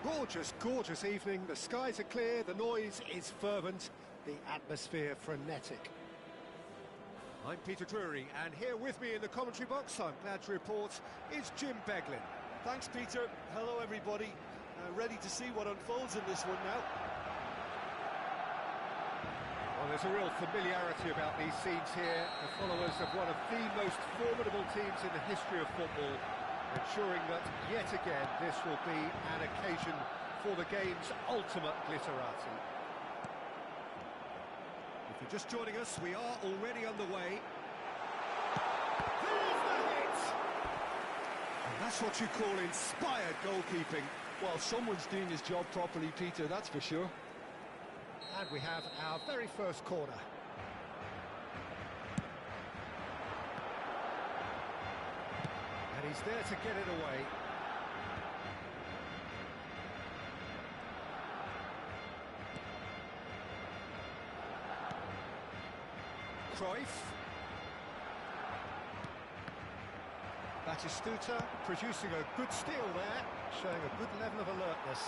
A: Gorgeous, gorgeous evening. The skies are clear, the noise is fervent, the atmosphere frenetic. I'm Peter Drury, and here with me in the commentary box, I'm glad to report, is Jim Beglin.
B: Thanks, Peter. Hello, everybody. Ready to see what unfolds in this one now.
A: Well, there's a real familiarity about these scenes here. The followers of one of the most formidable teams in the history of football, ensuring that, yet again, this will be an occasion for the game's ultimate glitterati. If you're just joining us, we are already underway. There's the hit! And that's what you call inspired goalkeeping.
B: Well, someone's doing his job properly, Peter, that's for sure.
A: And we have our very first corner. And he's there to get it away. Cruyff. Batistuta producing a good steal there, showing a good level of alertness.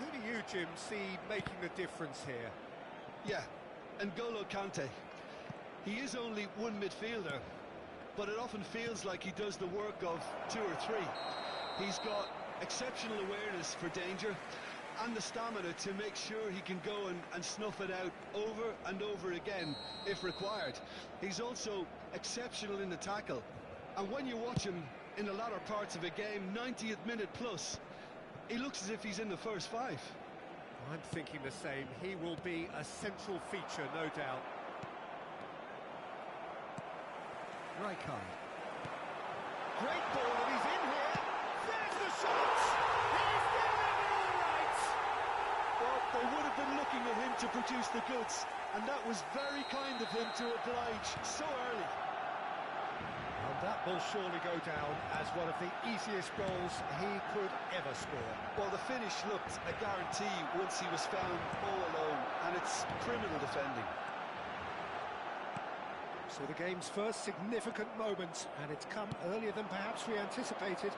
A: Who do you, Jim, see making the difference here?
B: Yeah, N'Golo Kante. He is only one midfielder, but it often feels like he does the work of two or three. He's got Exceptional awareness for danger and the stamina to make sure he can go and snuff it out over and over again if required. He's also exceptional in the tackle, and when you watch him in the latter parts of a game, 90th minute plus, he looks as if he's in the first five.
A: I'm thinking the same. He will be a central feature, no doubt. Rijkaard. Great ball, and he's in here. There's the shot! He's doing it all right!
B: Well, they would have been looking at him to produce the goods, and that was very kind of him to oblige so early.
A: And that will surely go down as one of the easiest goals he could ever score.
B: Well, the finish looked a guarantee once he was found all alone, and it's criminal defending.
A: So the game's first significant moment, and it's come earlier than perhaps we anticipated.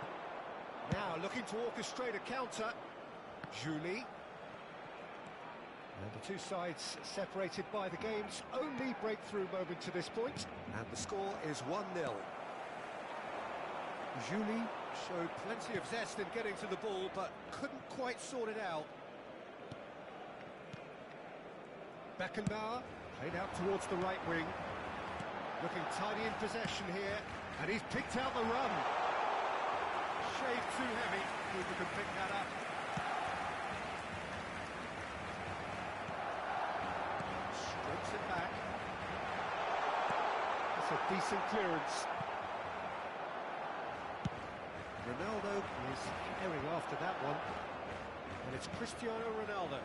A: Now looking to orchestrate a counter. Julie. And the two sides separated by the game's only breakthrough moment to this point. And the score is 1-0. Julie showed plenty of zest in getting to the ball, but couldn't quite sort it out. Beckenbauer played out towards the right wing. Looking tidy in possession here, and he's picked out the run. Shade too heavy, Cooper can pick that up. Strokes it back. That's a decent clearance. Ronaldo is herring after that one, and it's Cristiano Ronaldo.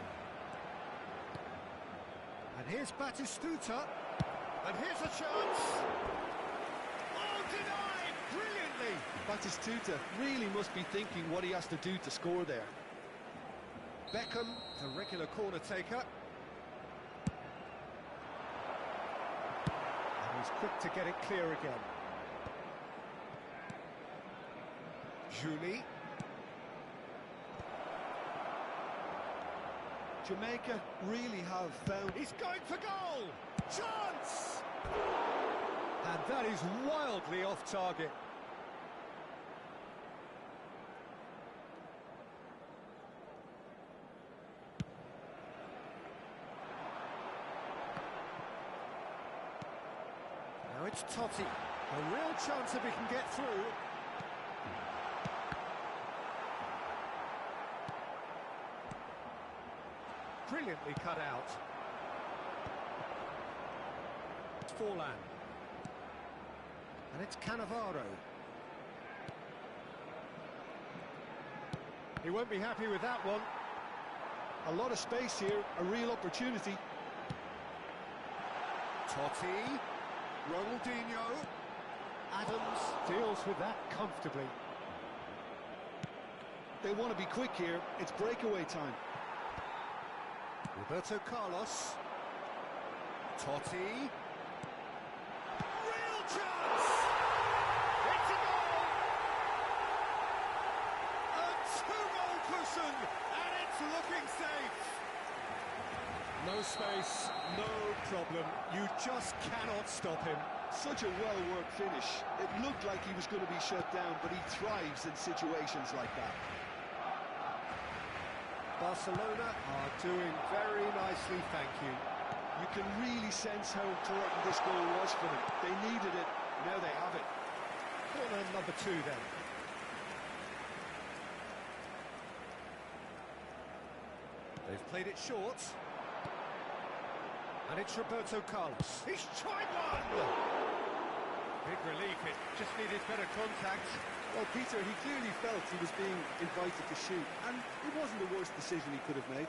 A: And here's Batistuta. And here's a chance! Oh, denied! Brilliantly!
B: Batistuta really must be thinking what he has to do to score there.
A: Beckham, the regular corner taker. And he's quick to get it clear again. Julie.
B: Jamaica really have found...
A: He's going for goal! Chance! And that is wildly off target. Now it's Totti. A real chance if he can get through. Brilliantly cut out. Forlan. And it's Cannavaro. He won't be happy with that one.
B: A lot of space here, a real opportunity.
A: Totti. Ronaldinho. Adams deals with that comfortably.
B: They want to be quick here. It's breakaway time.
A: Roberto Carlos. Totti. Real chance! It's a goal! A two-goal cushion, and it's looking safe. No space, no problem. You just cannot stop him.
B: Such a well-worked finish. It looked like he was going to be shut down, but he thrives in situations like that.
A: Barcelona are doing very nicely, thank you.
B: You can really sense how important this goal was for them. They needed it, now they have it.
A: Corner number 2 then. They've played it short. And it's Roberto Carlos. He's tried one! Big relief, it just needed better contact.
B: Well, Peter, he clearly felt he was being invited to shoot, and it wasn't the worst decision he could have made.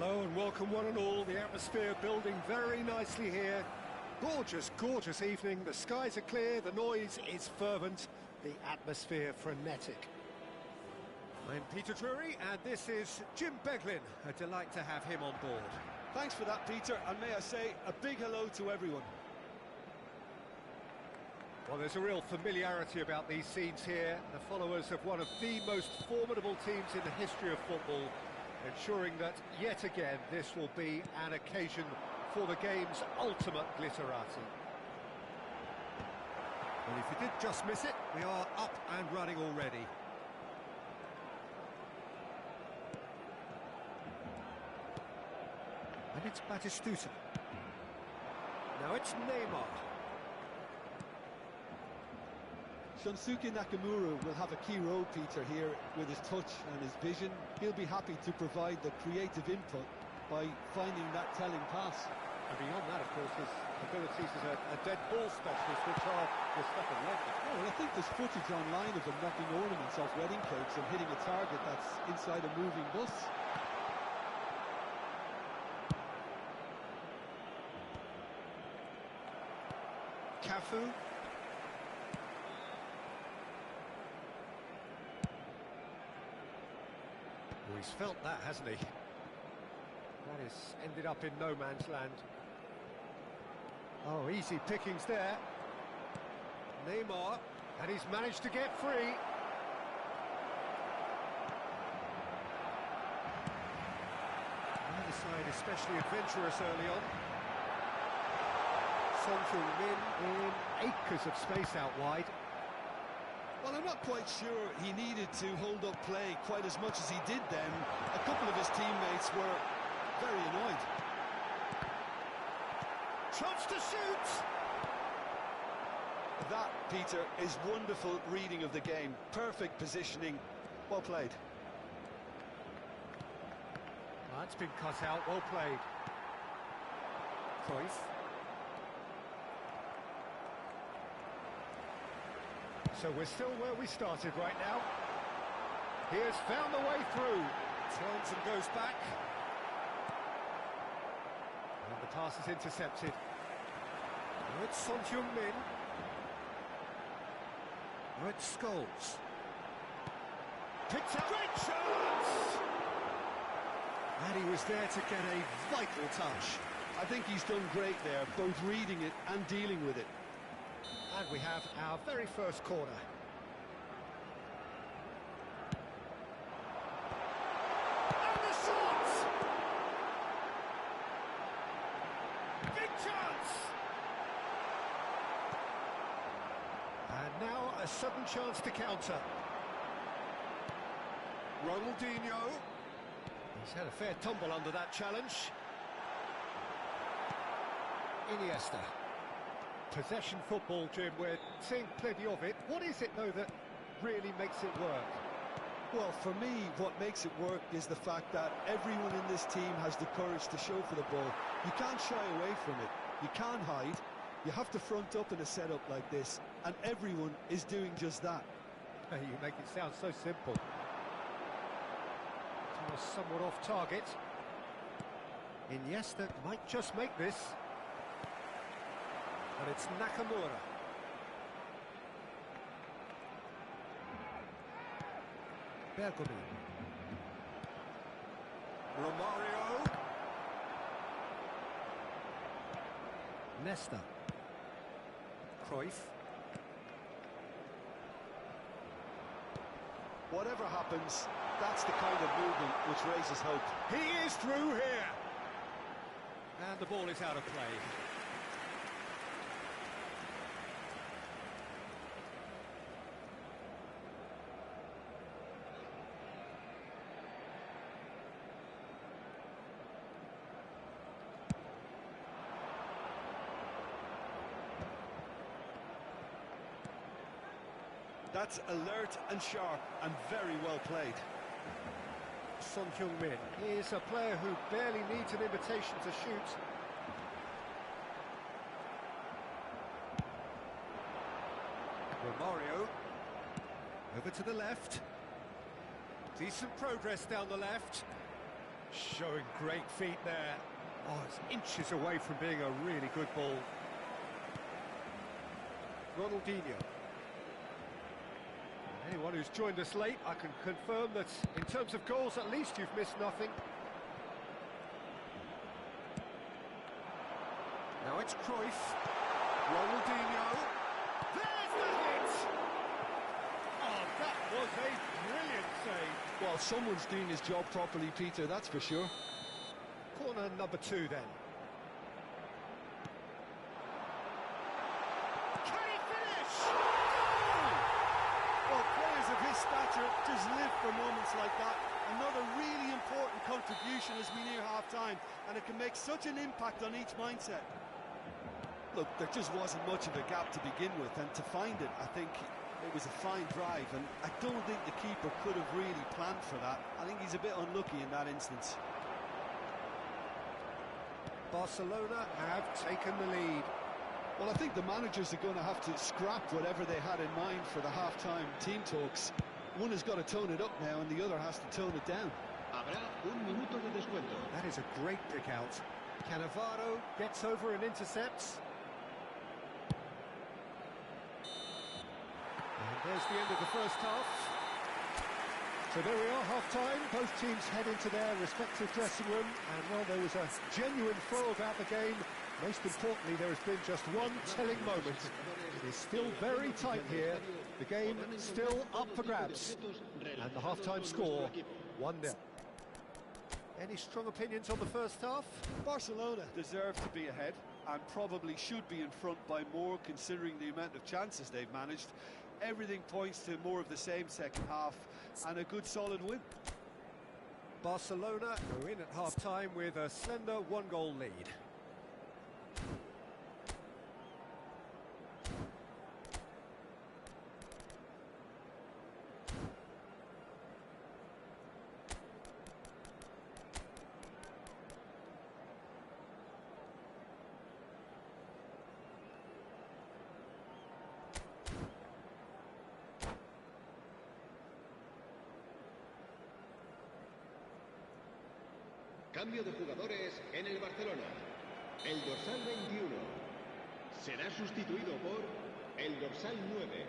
A: Hello and welcome one and all. The atmosphere building very nicely here. Gorgeous, gorgeous evening. The skies are clear, the noise is fervent, the atmosphere frenetic. I'm Peter Drury and this is Jim Beglin. A delight to have him on board.
B: Thanks for that, Peter, and may I say a big hello to everyone.
A: Well, there's a real familiarity about these scenes here. The followers of one of the most formidable teams in the history of football, ensuring that, yet again, this will be an occasion for the game's ultimate glitterati.
E: Well, if you did just miss it, we are up and running already. And it's Batistuta. Now it's Neymar.
B: Shunsuke Nakamura will have a key role, Peter, here with his touch and his vision. He'll be happy to provide the creative input by finding that telling pass.
A: And beyond that, of course, his abilities as a dead ball specialist, which are the stuff of legend.
B: Oh, well, I think there's footage online of him knocking ornaments off wedding cakes and hitting a target that's inside a moving bus.
A: Cafu. Well, he's felt that, hasn't he? That has ended up in no man's land. Oh, easy pickings there. Neymar, and he's managed to get free.
E: Neither side especially adventurous early on.
A: Son Heung-min in acres of space out wide.
B: Well, I'm not quite sure he needed to hold up play quite as much as he did then. A couple of his teammates were very annoyed.
A: Chance to shoot!
B: That, Peter, is wonderful reading of the game. Perfect positioning. Well played.
A: That's been cut out, well played. Cruyff. So we're still where we started right now. He has found the way through. Turns and goes back. And the pass is intercepted. Now it's Son Heung-min.
E: Now it's Scholes.
A: Picked up. Great chance!
E: And he was there to get a vital touch.
B: I think he's done great there, both reading it and dealing with it.
A: And we have our very first corner. And the shot! Big chance! And now a sudden chance to counter.
E: Ronaldinho.
A: He's had a fair tumble under that challenge. Iniesta. Possession football, Jim, we're seeing plenty of it. What is it, though, that really makes it work?
B: Well, for me, what makes it work is the fact that everyone in this team has the courage to show for the ball. You can't shy away from it. You can't hide. You have to front up in a setup like this, and everyone is doing just that.
A: You make it sound so simple. It was somewhat off target. Iniesta might just make this. And it's Nakamura.
E: Bergkamp. Romario. Nesta. Cruyff.
B: Whatever happens, that's the kind of movement which raises hope.
A: He is through here.
E: And the ball is out of play.
B: That's alert and sharp and very well played.
A: Son Heung-min is a player who barely needs an invitation to shoot.
E: Romario. Over to the left. Decent progress down the left.
A: Showing great feet there. Oh, it's inches away from being a really good ball. Ronaldinho. Anyone who's joined us late, I can confirm that in terms of goals, at least you've missed nothing.
E: Now it's Cruyff. Ronaldinho. There's the hit! Oh, that was a brilliant save.
B: Well, someone's doing his job properly, Peter, that's for sure.
E: Corner number 2 then. Can he finish? Goal!
B: Well, players of his stature just live for moments like that. Another really important contribution as we near half-time, and it can make such an impact on each mindset. Look, there just wasn't much of a gap to begin with, and to find it, I think it was a fine drive, and I don't think the keeper could have really planned for that. I think he's a bit unlucky in that instance.
E: Barcelona have taken the lead.
B: Well, I think the managers are going to have to scrap whatever they had in mind for the half-time team talks. One has got to tone it up now, and the other has to tone it down.
C: Habrá un minuto de descuento.
E: That is a great pick out. Cannavaro gets over and intercepts. And there's the end of the first half. So there we are, half-time. Both teams head into their respective dressing room. And, well, there was a genuine flow about the game. Most importantly, there has been just one telling moment. It is still very tight here. The game still up for grabs. And the half-time score, 1-0. Any strong opinions on the first half?
B: Barcelona deserve to be ahead and probably should be in front by more, considering the amount of chances they've managed. Everything points to more of the same second half and a good solid win.
E: Barcelona go in at half-time with a slender 1-goal lead.
F: Cambio de jugadores en el Barcelona. El dorsal 21 será sustituido por el dorsal 9.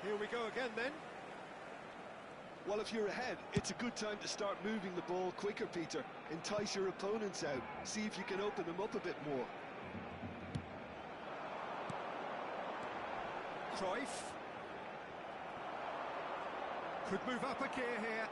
E: Here we go again then.
B: Well, if you're ahead, it's a good time to start moving the ball quicker, Peter. Entice your opponents out. See if you can open them up a bit more.
E: Cruyff. Could move up a gear here.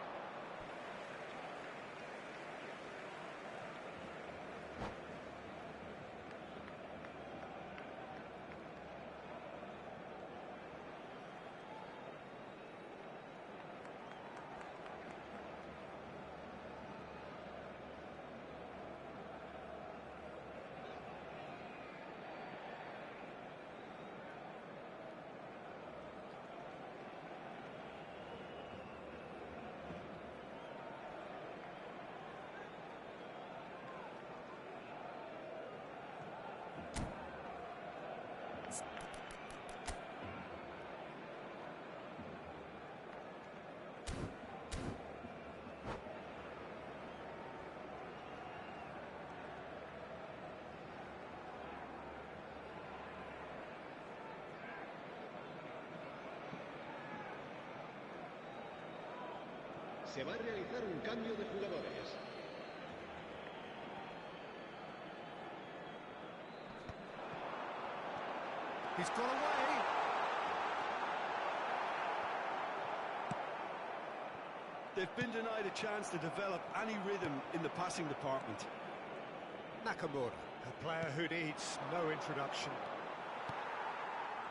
F: Se va a realizar un cambio de jugadores.
E: He's got away.
B: They've been denied a chance to develop any rhythm in the passing department.
E: Nakamura, a player who needs no introduction.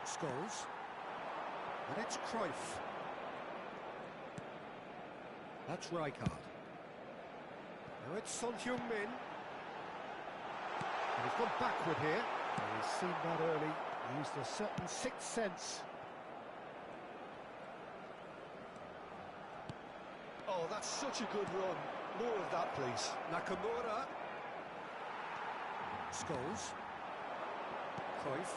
E: Scholes. And it's Cruyff. That's Rijkaard. Now it's Son Heung-min. And he's gone backward here. And he's seen that early. Used a certain sixth sense.
B: Oh, that's such a good run. More of that, please.
E: Nakamura. Scholes. Cruyff.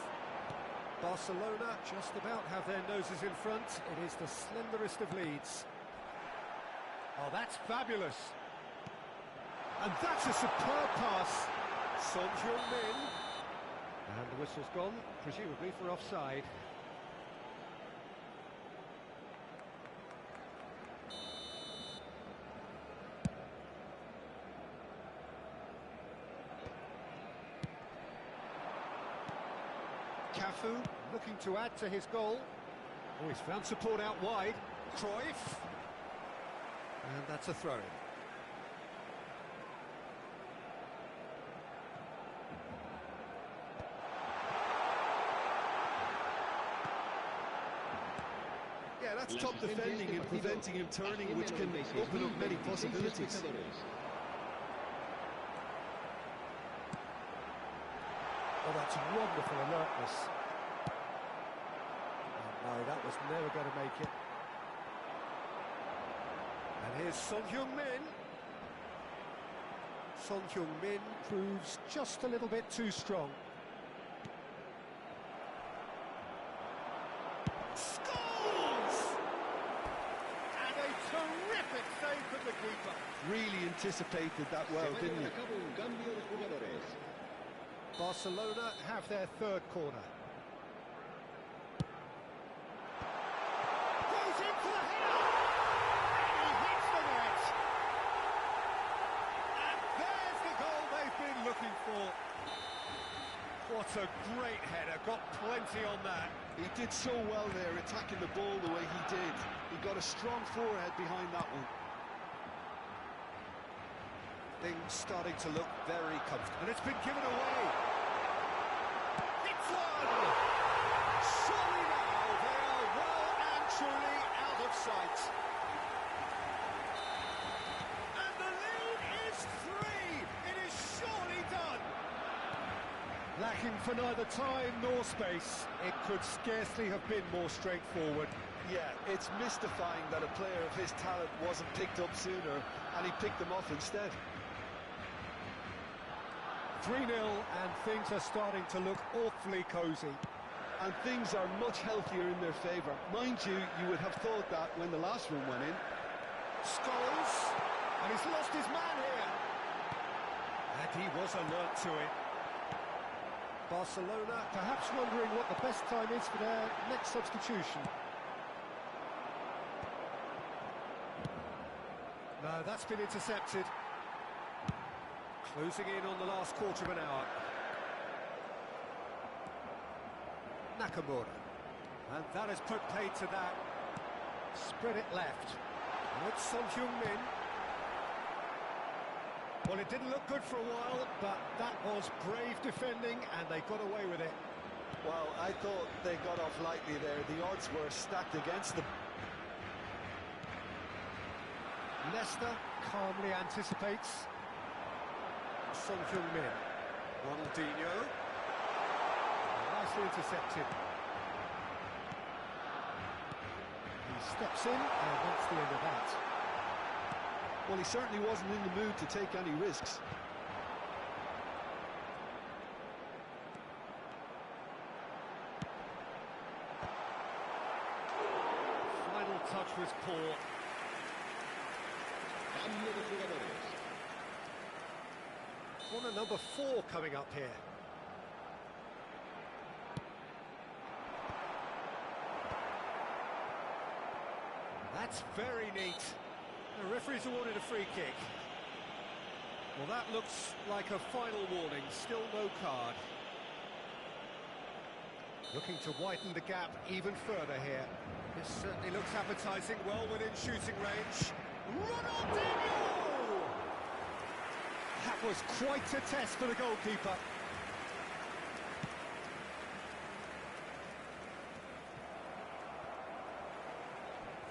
E: Barcelona just about have their noses in front. It is the slenderest of leads. Oh, that's fabulous. And that's a superb pass. Son Heung-min. And the whistle's gone, presumably for offside. Cafu looking to add to his goal. Oh, he's found support out wide. Cruyff. And that's a throw-in.
B: Yeah, that's top defending and preventing him turning, which can open up many possibilities.
E: Oh, that's wonderful alertness. Oh, no, that was never going to make it. And here's Son Heung-min. Son Heung-min proves just a little bit too strong. Scores! And a terrific save from the keeper.
B: Really anticipated that well, didn't he?
E: Barcelona have their third corner. Goes in for the header! And he hits the net! And there's the goal they've been looking for. What a great header, got plenty on that.
B: He did so well there, attacking the ball the way he did. He got a strong forehead behind that one.
E: Things starting to look very comfortable. And it's been given away. It's one! Surely now they are well and truly out of sight. And the lead is 3! It is surely done! Lacking for neither time nor space, it could scarcely have been more straightforward.
B: Yeah, it's mystifying that a player of his talent wasn't picked up sooner, and he picked them off instead.
E: 3-0 and things are starting to look awfully cosy.
B: And things are much healthier in their favour. Mind you, you would have thought that when the last one went in.
E: Scholes, and he's lost his man here. And he was alert to it. Barcelona perhaps wondering what the best time is for their next substitution. No, that's been intercepted. Closing in on the last quarter of an hour. Nakamura. And that has put paid to that. Spread it left. And it's Son Heung-min. Well, it didn't look good for a while, but that was brave defending, and they got away with it.
B: Well, I thought they got off lightly there. The odds were stacked against them.
E: Leicester calmly anticipates. Son Heung-min. Ronaldinho. Nicely intercepted. He steps in, and that's the end of that.
B: Well, he certainly wasn't in the mood to take any risks.
E: Final touch was poor. Corner number 4 coming up here. That's very neat. The referee's awarded a free kick. Well, that looks like a final warning. Still no card. Looking to widen the gap even further here. This certainly looks appetising, well within shooting range. Ronaldinho! That was quite a test for the goalkeeper.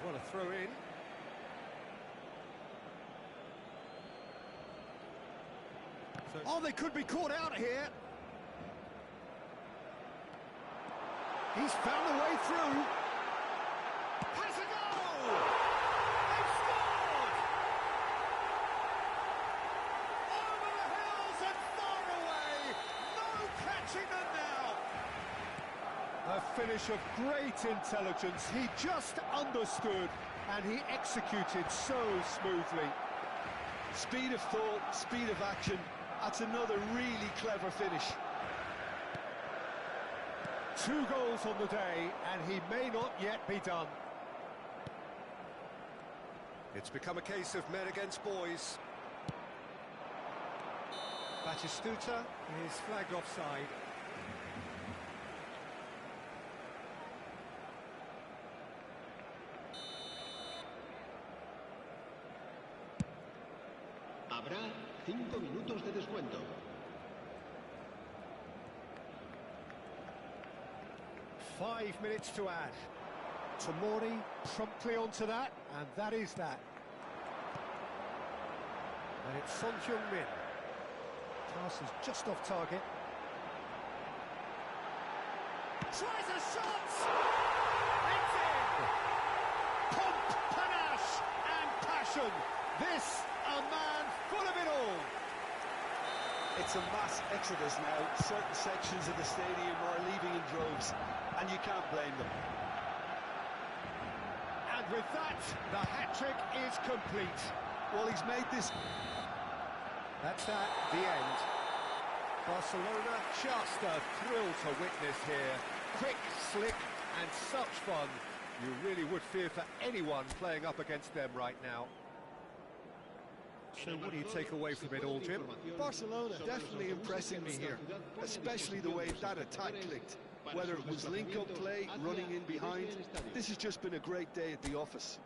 E: What a throw in. Oh, they could be caught out here. He's found a way through. Has a goal! They've scored! Over the hills and far away. No catching them now. A finish of great intelligence. He just understood and he executed so smoothly.
B: Speed of thought, speed of action. That's another really clever finish.
A: 2 goals on the day, and he may not yet be done. It's become a case of men against boys. Batistuta is flagged offside.
F: Habrá 5 minutos de descuento.
A: Five minutes to add. Tomori promptly onto that, and that is that. And it's Son Heung-min. Pass is just off target. Tries a shot! It's in! Pomp, panache, and passion. This, a man full of it all.
B: It's a mass exodus now. Certain sections of the stadium are leaving in droves, and you can't blame them.
A: And with that, the hat-trick is complete.
B: Well, he's made this...
A: That's that, the end. Barcelona, just a thrill to witness here. Quick, slick, and such fun. You really would fear for anyone playing up against them right now. So what do you take away from it all, Jim?
B: Barcelona definitely impressing me here, especially the way that attack clicked. Whether it was link-up play, running in behind, this has just been a great day at the office.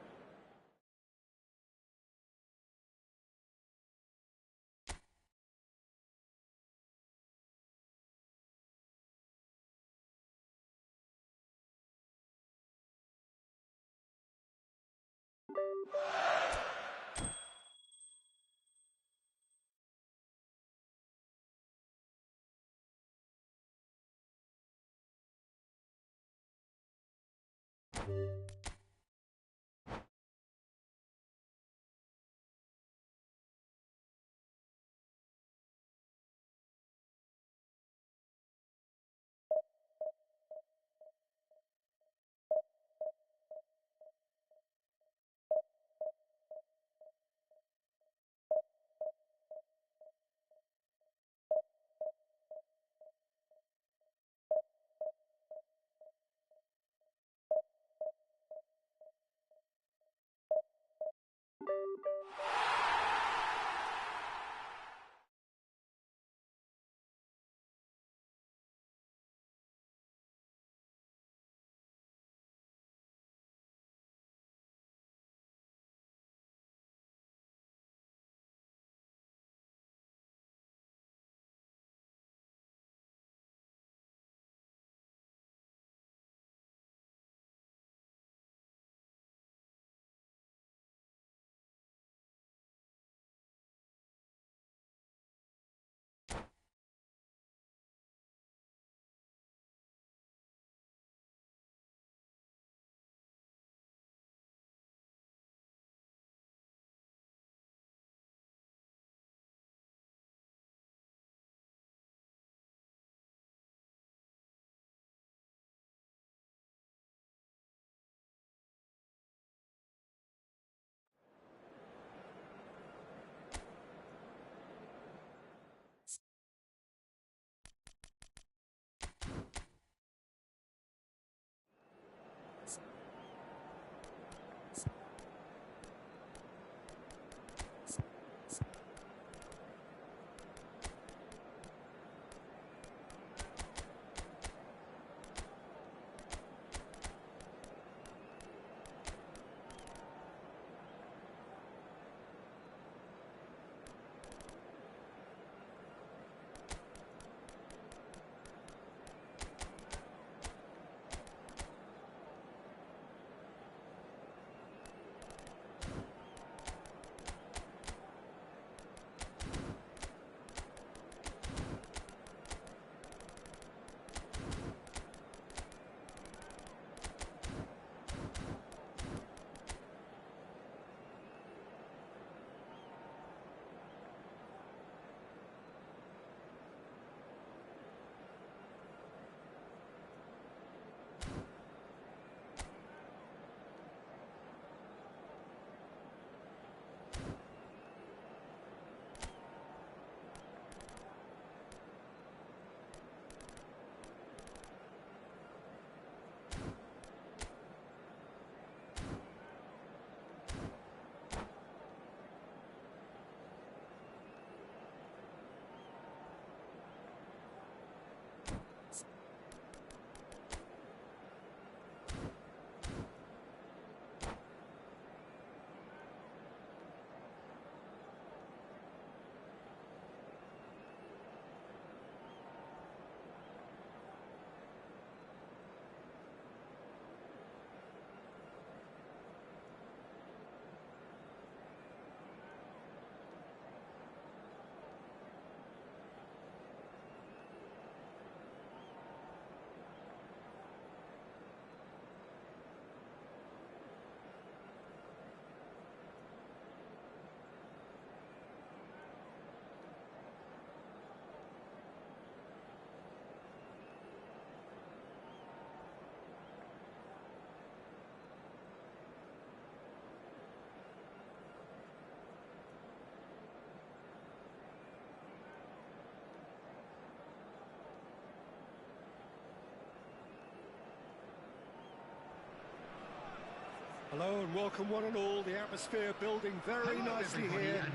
A: Hello and welcome one and all. The atmosphere building very nicely here.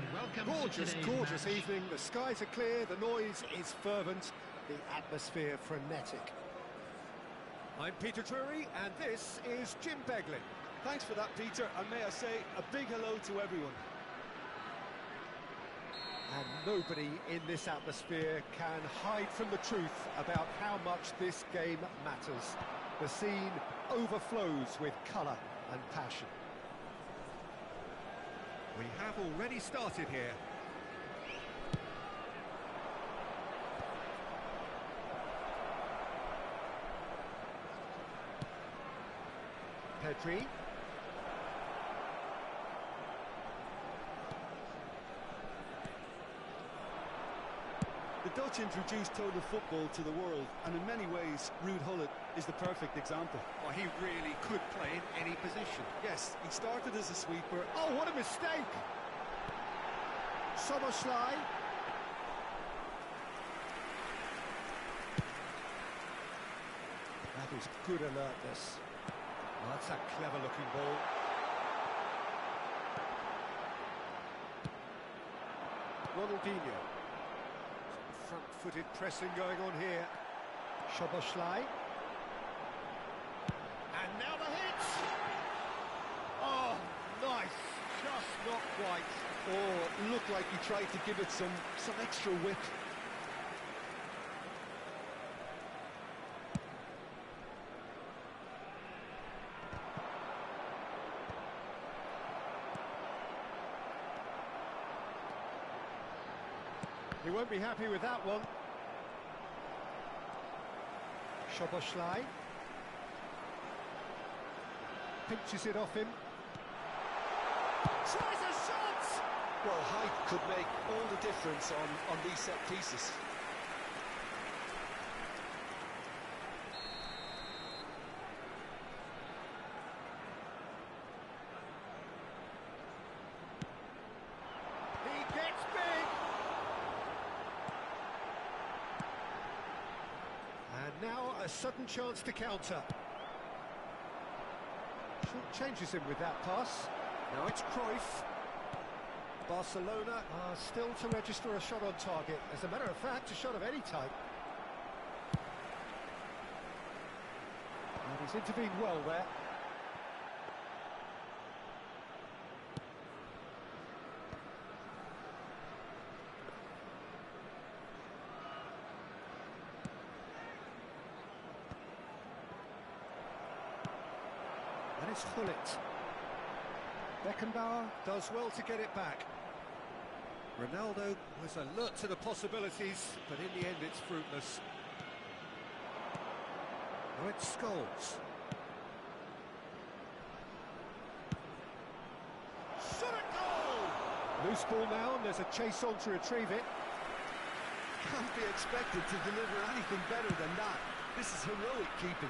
A: Gorgeous, gorgeous evening. The skies are clear, the noise is fervent, the atmosphere frenetic. I'm Peter Drury and this is Jim Beglin.
B: Thanks for that, Peter, and may I say a big hello to everyone.
A: And nobody in this atmosphere can hide from the truth about how much this game matters. The scene overflows with colour and passion. We have already started here. Pedri.
B: The Dutch introduced total football to the world, and in many ways, Ruud Gullit is the perfect example.
A: Well, he really could play in any position.
B: Yes, he started as a sweeper.
A: Oh, what a mistake! Szoboszlai. That is good alertness. Oh, that's a clever-looking ball. Ronaldinho. Front-footed pressing going on here. Szoboszlai. And now the hit! Oh, nice. Just not quite.
B: Oh, it looked like he tried to give it some extra whip.
A: He won't be happy with that one. Szoboszlai. Pinches it off him. Tries a shot!
B: Well, height could make all the difference on these set pieces.
A: He gets big! And now a sudden chance to counter. Changes him with that pass. Now it's Cruyff. Barcelona are still to register a shot on target. As a matter of fact, a shot of any type. And he's intervened well there. And it's Gullit. Beckenbauer does well to get it back. Ronaldo was alert to the possibilities, but in the end it's fruitless. Now it's Scholes. Shot at goal! Loose ball now, and there's a chase on to retrieve it.
B: Can't be expected to deliver anything better than that. This is heroic keeping.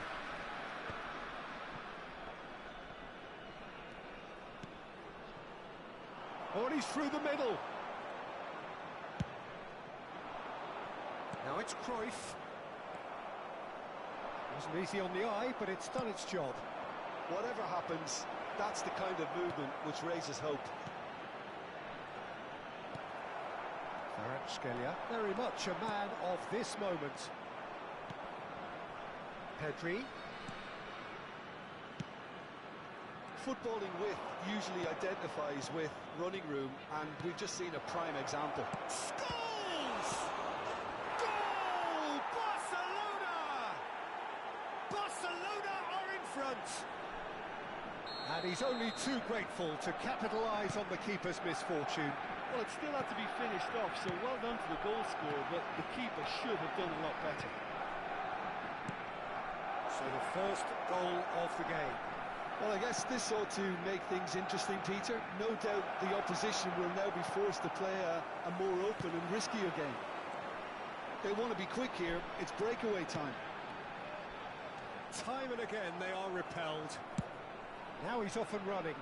A: Oh, and he's through the middle. Now it's Cruyff. Wasn't easy on the eye, but it's done its job.
B: Whatever happens, that's the kind of movement which raises hope.
A: Kvaratskhelia, very much a man of this moment. Pedri.
B: Footballing width usually identifies with running room, and we've just seen a prime example.
A: Scholes! Goal! Barcelona! Barcelona are in front! And he's only too grateful to capitalise on the keeper's misfortune.
B: Well, it still had to be finished off, so well done to the goal scorer, but the keeper should have done a lot better.
A: So the first goal of the game.
B: Well, I guess this ought to make things interesting, Peter. No doubt the opposition will now be forced to play a more open and riskier game. They want to be quick here. It's breakaway time.
A: Time and again they are repelled. Now he's off and running.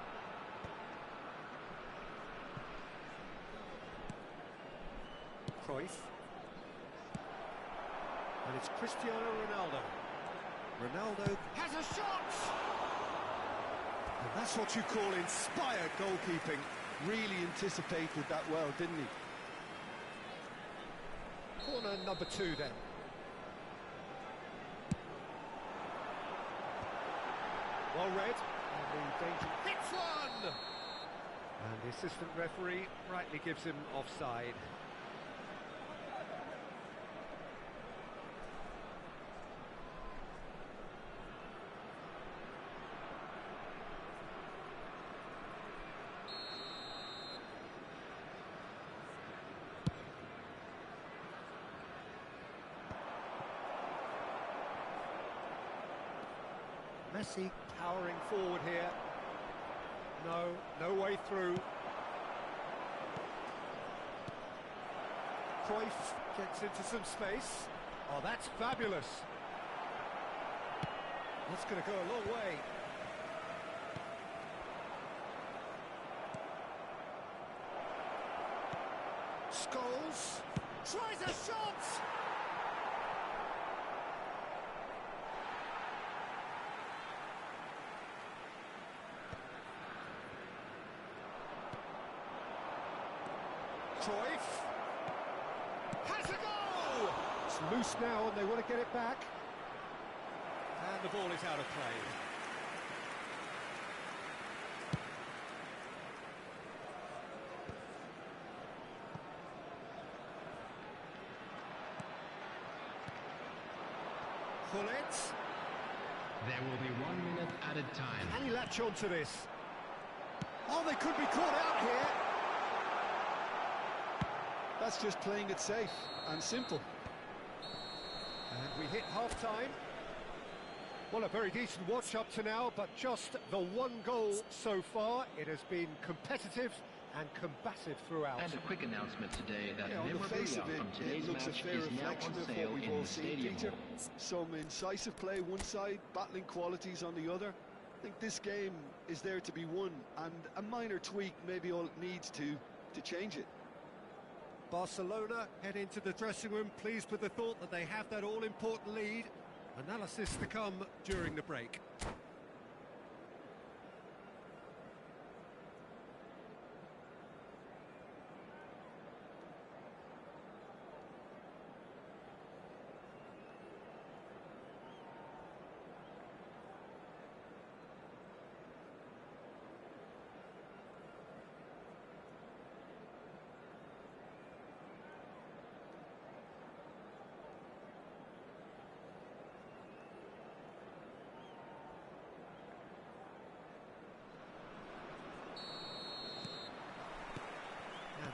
A: Cruyff. And it's Cristiano Ronaldo. Ronaldo has a shot! And that's what you call inspired goalkeeping.
B: Really anticipated that well, didn't he?
A: Corner number 2 then. Well read, and the danger hits one! And the assistant referee rightly gives him offside. Messi powering forward here. No way through. Cruyff gets into some space. Oh, that's fabulous. That's going to go a long way. Scholes tries a shot! Cruyff has a goal! It's loose now and they want to get it back. And the ball is out of play. Gullit.
C: There will be 1 minute added time.
A: Can he latch on to this? Oh, they could be caught out here.
B: That's just playing it safe and simple.
A: And we hit half-time. Well, a very decent watch up to now, but just the 1 goal so far. It has been competitive and combative throughout.
C: And a quick announcement today that
B: Yeah, on the face
C: memorabilia
B: of it,
C: from today's
B: it looks a
C: match
B: fair
C: is now
B: reflection
C: on
B: of
C: sale
B: what we've
C: in
B: all
C: the
B: seen,
C: stadium
B: Peter.
C: hall.
B: Some incisive play one side, battling qualities on the other. I think this game is there to be won, and a minor tweak maybe all it needs to change it.
A: Barcelona head into the dressing room pleased with the thought that they have that all-important lead. Analysis to come during the break.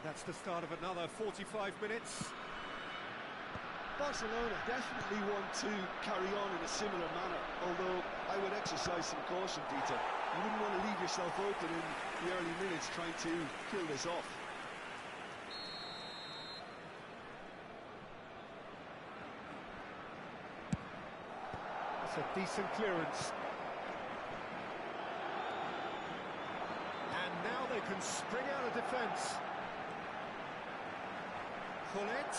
A: That's the start of another 45 minutes.
B: Barcelona definitely want to carry on in a similar manner, although I would exercise some caution, Peter. You wouldn't want to leave yourself open in the early minutes trying to kill this off.
A: That's a decent clearance. And now they can spring out of defence. Gullit.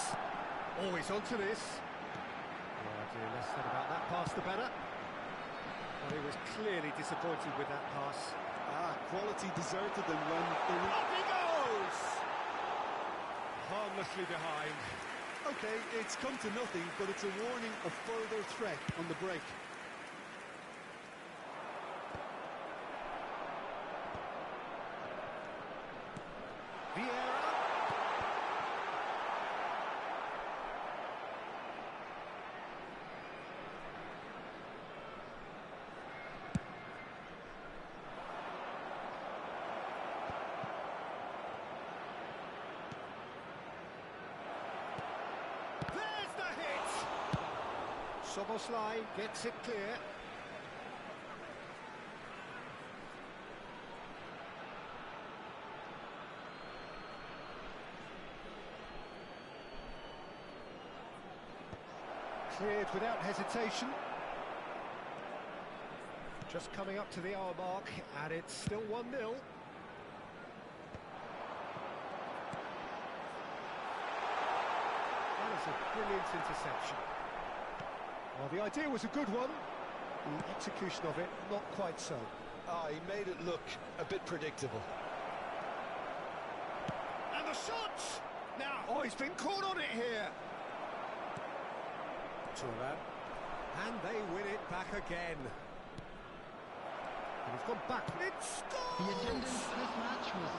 A: Always onto this. Oh dear, less said about that pass the better. Well, he was clearly disappointed with that pass.
B: Quality deserted them when they were...
A: Up he goes! Harmlessly behind.
B: Okay, it's come to nothing, but it's a warning of further threat on the break.
A: Vieira. Szoboszlai gets it clear. Cleared without hesitation. Just coming up to the hour mark, and it's still 1-0. That is a brilliant interception. Well, the idea was a good one, the execution of it not quite so.
B: Oh, he made it look a bit predictable.
A: And the shot! Now, oh, he's been caught on it here. Thuram. And they win it back again. And he's gone back. It's
C: The attendance for this match was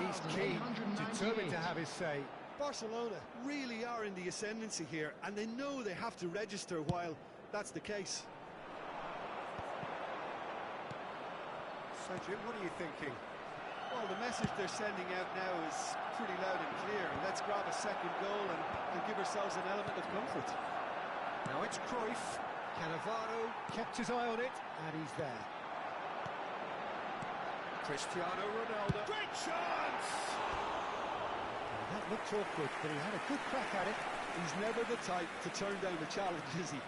A: He's keen,
C: 71,898.
A: determined to have his say.
B: Barcelona really are in the ascendancy here, and they know they have to register while that's the case.
A: So, Jim, what are you thinking?
B: Well, the message they're sending out now is pretty loud and clear. Let's grab a second goal and give ourselves an element of comfort.
A: Now it's Cruyff. Cannavaro kept his eye on it, and he's there. Cristiano Ronaldo. Great chance! That looked awkward, but he had a good crack at it.
B: He's never the type to turn down the challenge, is he?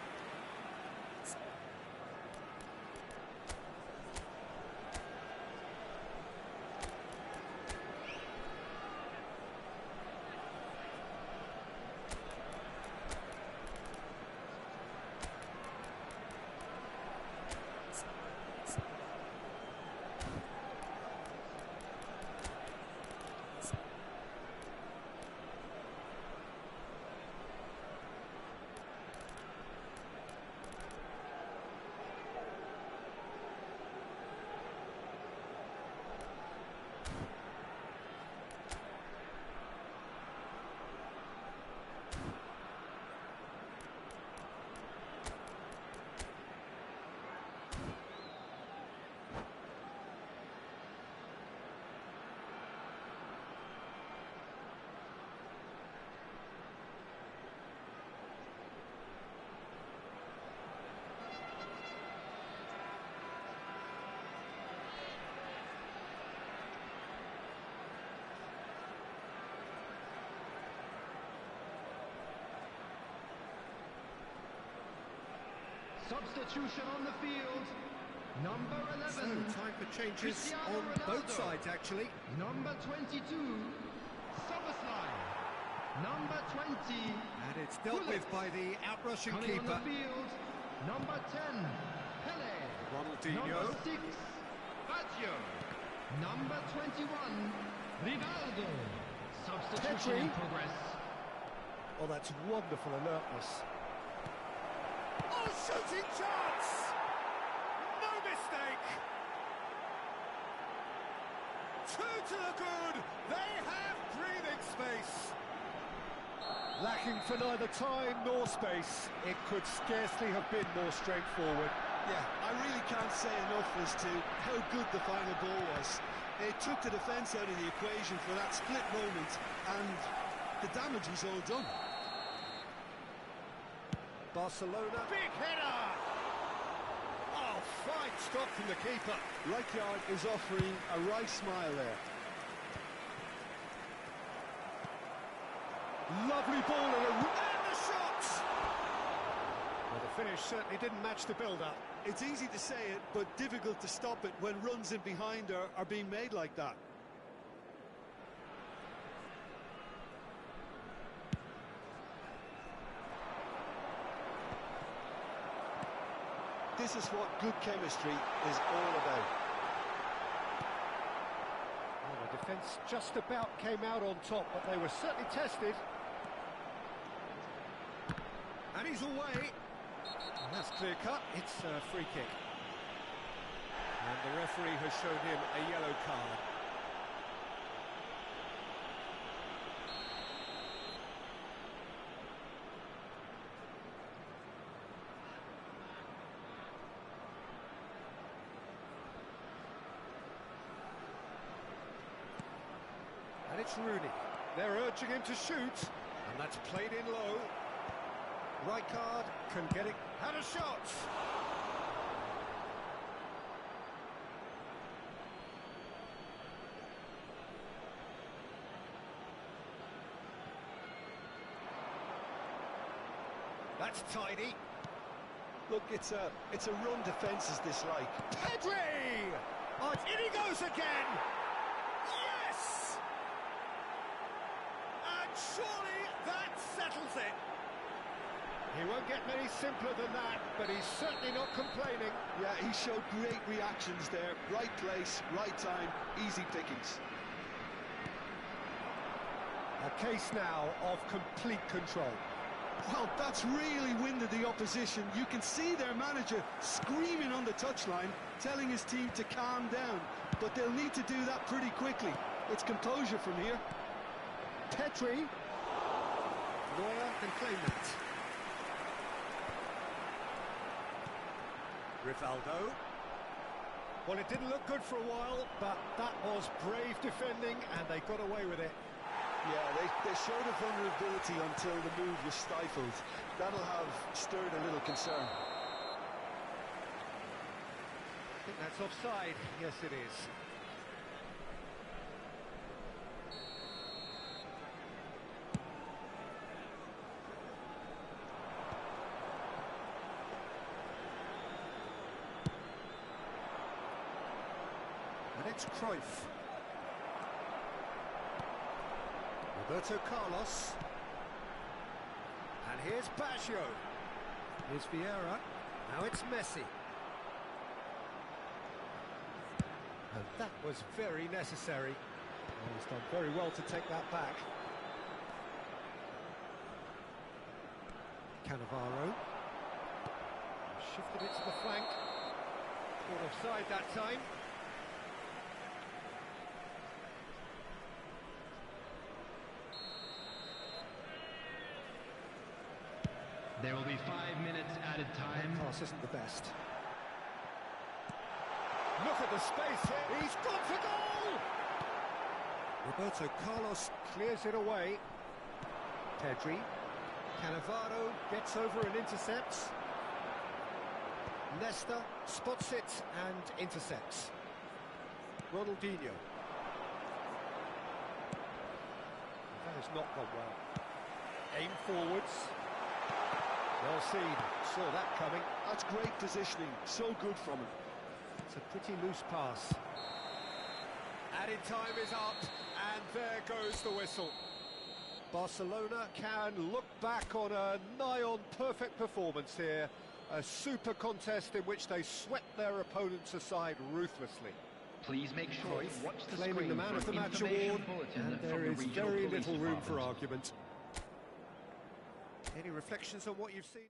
C: Substitution on the field. Number 11.
A: So, time for changes
C: Cristiano
A: on
C: Ronaldo.
A: both sides, actually.
C: Number 22. Soboslai. Number 20.
A: And it's dealt with by the outrushing
C: Coming
A: keeper.
C: on the field. Number 10. Pele.
A: Ronaldinho.
C: Number 6. Baggio. Number 21. Rivaldo. Substitution in
A: Pedri.
C: progress.
A: Oh, that's wonderful alertness. Oh, shooting chance! No mistake! Two to the good! They have breathing space! Lacking for neither time nor space, it could scarcely have been more straightforward.
B: Yeah, I really can't say enough as to how good the final ball was. It took the defence out of the equation for that split moment, and the damage was all done.
A: Barcelona. Big header! Oh, fine stop from the keeper.
B: Rijkaard is offering a wry smile there.
A: Lovely ball and the shot! Well, the finish certainly didn't match the build-up.
B: It's easy to say it, but difficult to stop it when runs in behind are being made like that. This is what good chemistry is all about.
A: Well, the defence just about came out on top, but they were certainly tested. And he's away. And that's clear-cut. It's a free kick. And the referee has shown him a yellow card. And it's Rooney. They're urging him to shoot. And that's played in low. Rijkaard can get it. Had a shot. That's tidy.
B: Look, it's a run defence is this like.
A: Pedri! Oh, in he goes again! Yes! And surely that settles it. He won't get many simpler than that, but he's certainly not complaining.
B: Yeah, he showed great reactions there. Right place, right time, easy pickings.
A: A case now of complete control.
B: Well, that's really winded the opposition. You can see their manager screaming on the touchline, telling his team to calm down. But they'll need to do that pretty quickly. It's composure from here.
A: Petri. Neuer can claim that. Rivaldo. Well, it didn't look good for a while, but that was brave defending, and they got away with it.
B: Yeah, they showed a vulnerability until the move was stifled. That'll have stirred a little concern.
A: I think that's offside. Yes, it is. And it's Cruyff. Roberto Carlos. And here's Baggio. Here's Vieira. Now it's Messi. And that was very necessary. Well, he's done very well to take that back. Cannavaro. Shifted it to the flank. Caught offside that time.
C: There will be 5 minutes added time.
A: That pass isn't the best. Look at the space here. He's gone for goal! Roberto Carlos clears it away. Pedri. Cannavaro gets over and intercepts. Nesta spots it and intercepts. Ronaldinho. That has not gone well. Aim forwards. Well seen, saw that coming.
B: That's great positioning, so good from him.
A: It's a pretty loose pass. Added time is up, and there goes the whistle. Barcelona can look back on a nigh-on perfect performance here. A super contest in which they swept their opponents aside ruthlessly.
C: Please make sure you watch the
A: Claiming
C: screen
A: the man
C: for
A: of the match
C: information
A: award,
C: bulletin
A: and
C: from
A: there
C: the
A: is
C: regional
A: very
C: police
A: little room for
C: department.
A: argument. Any reflections on what you've seen?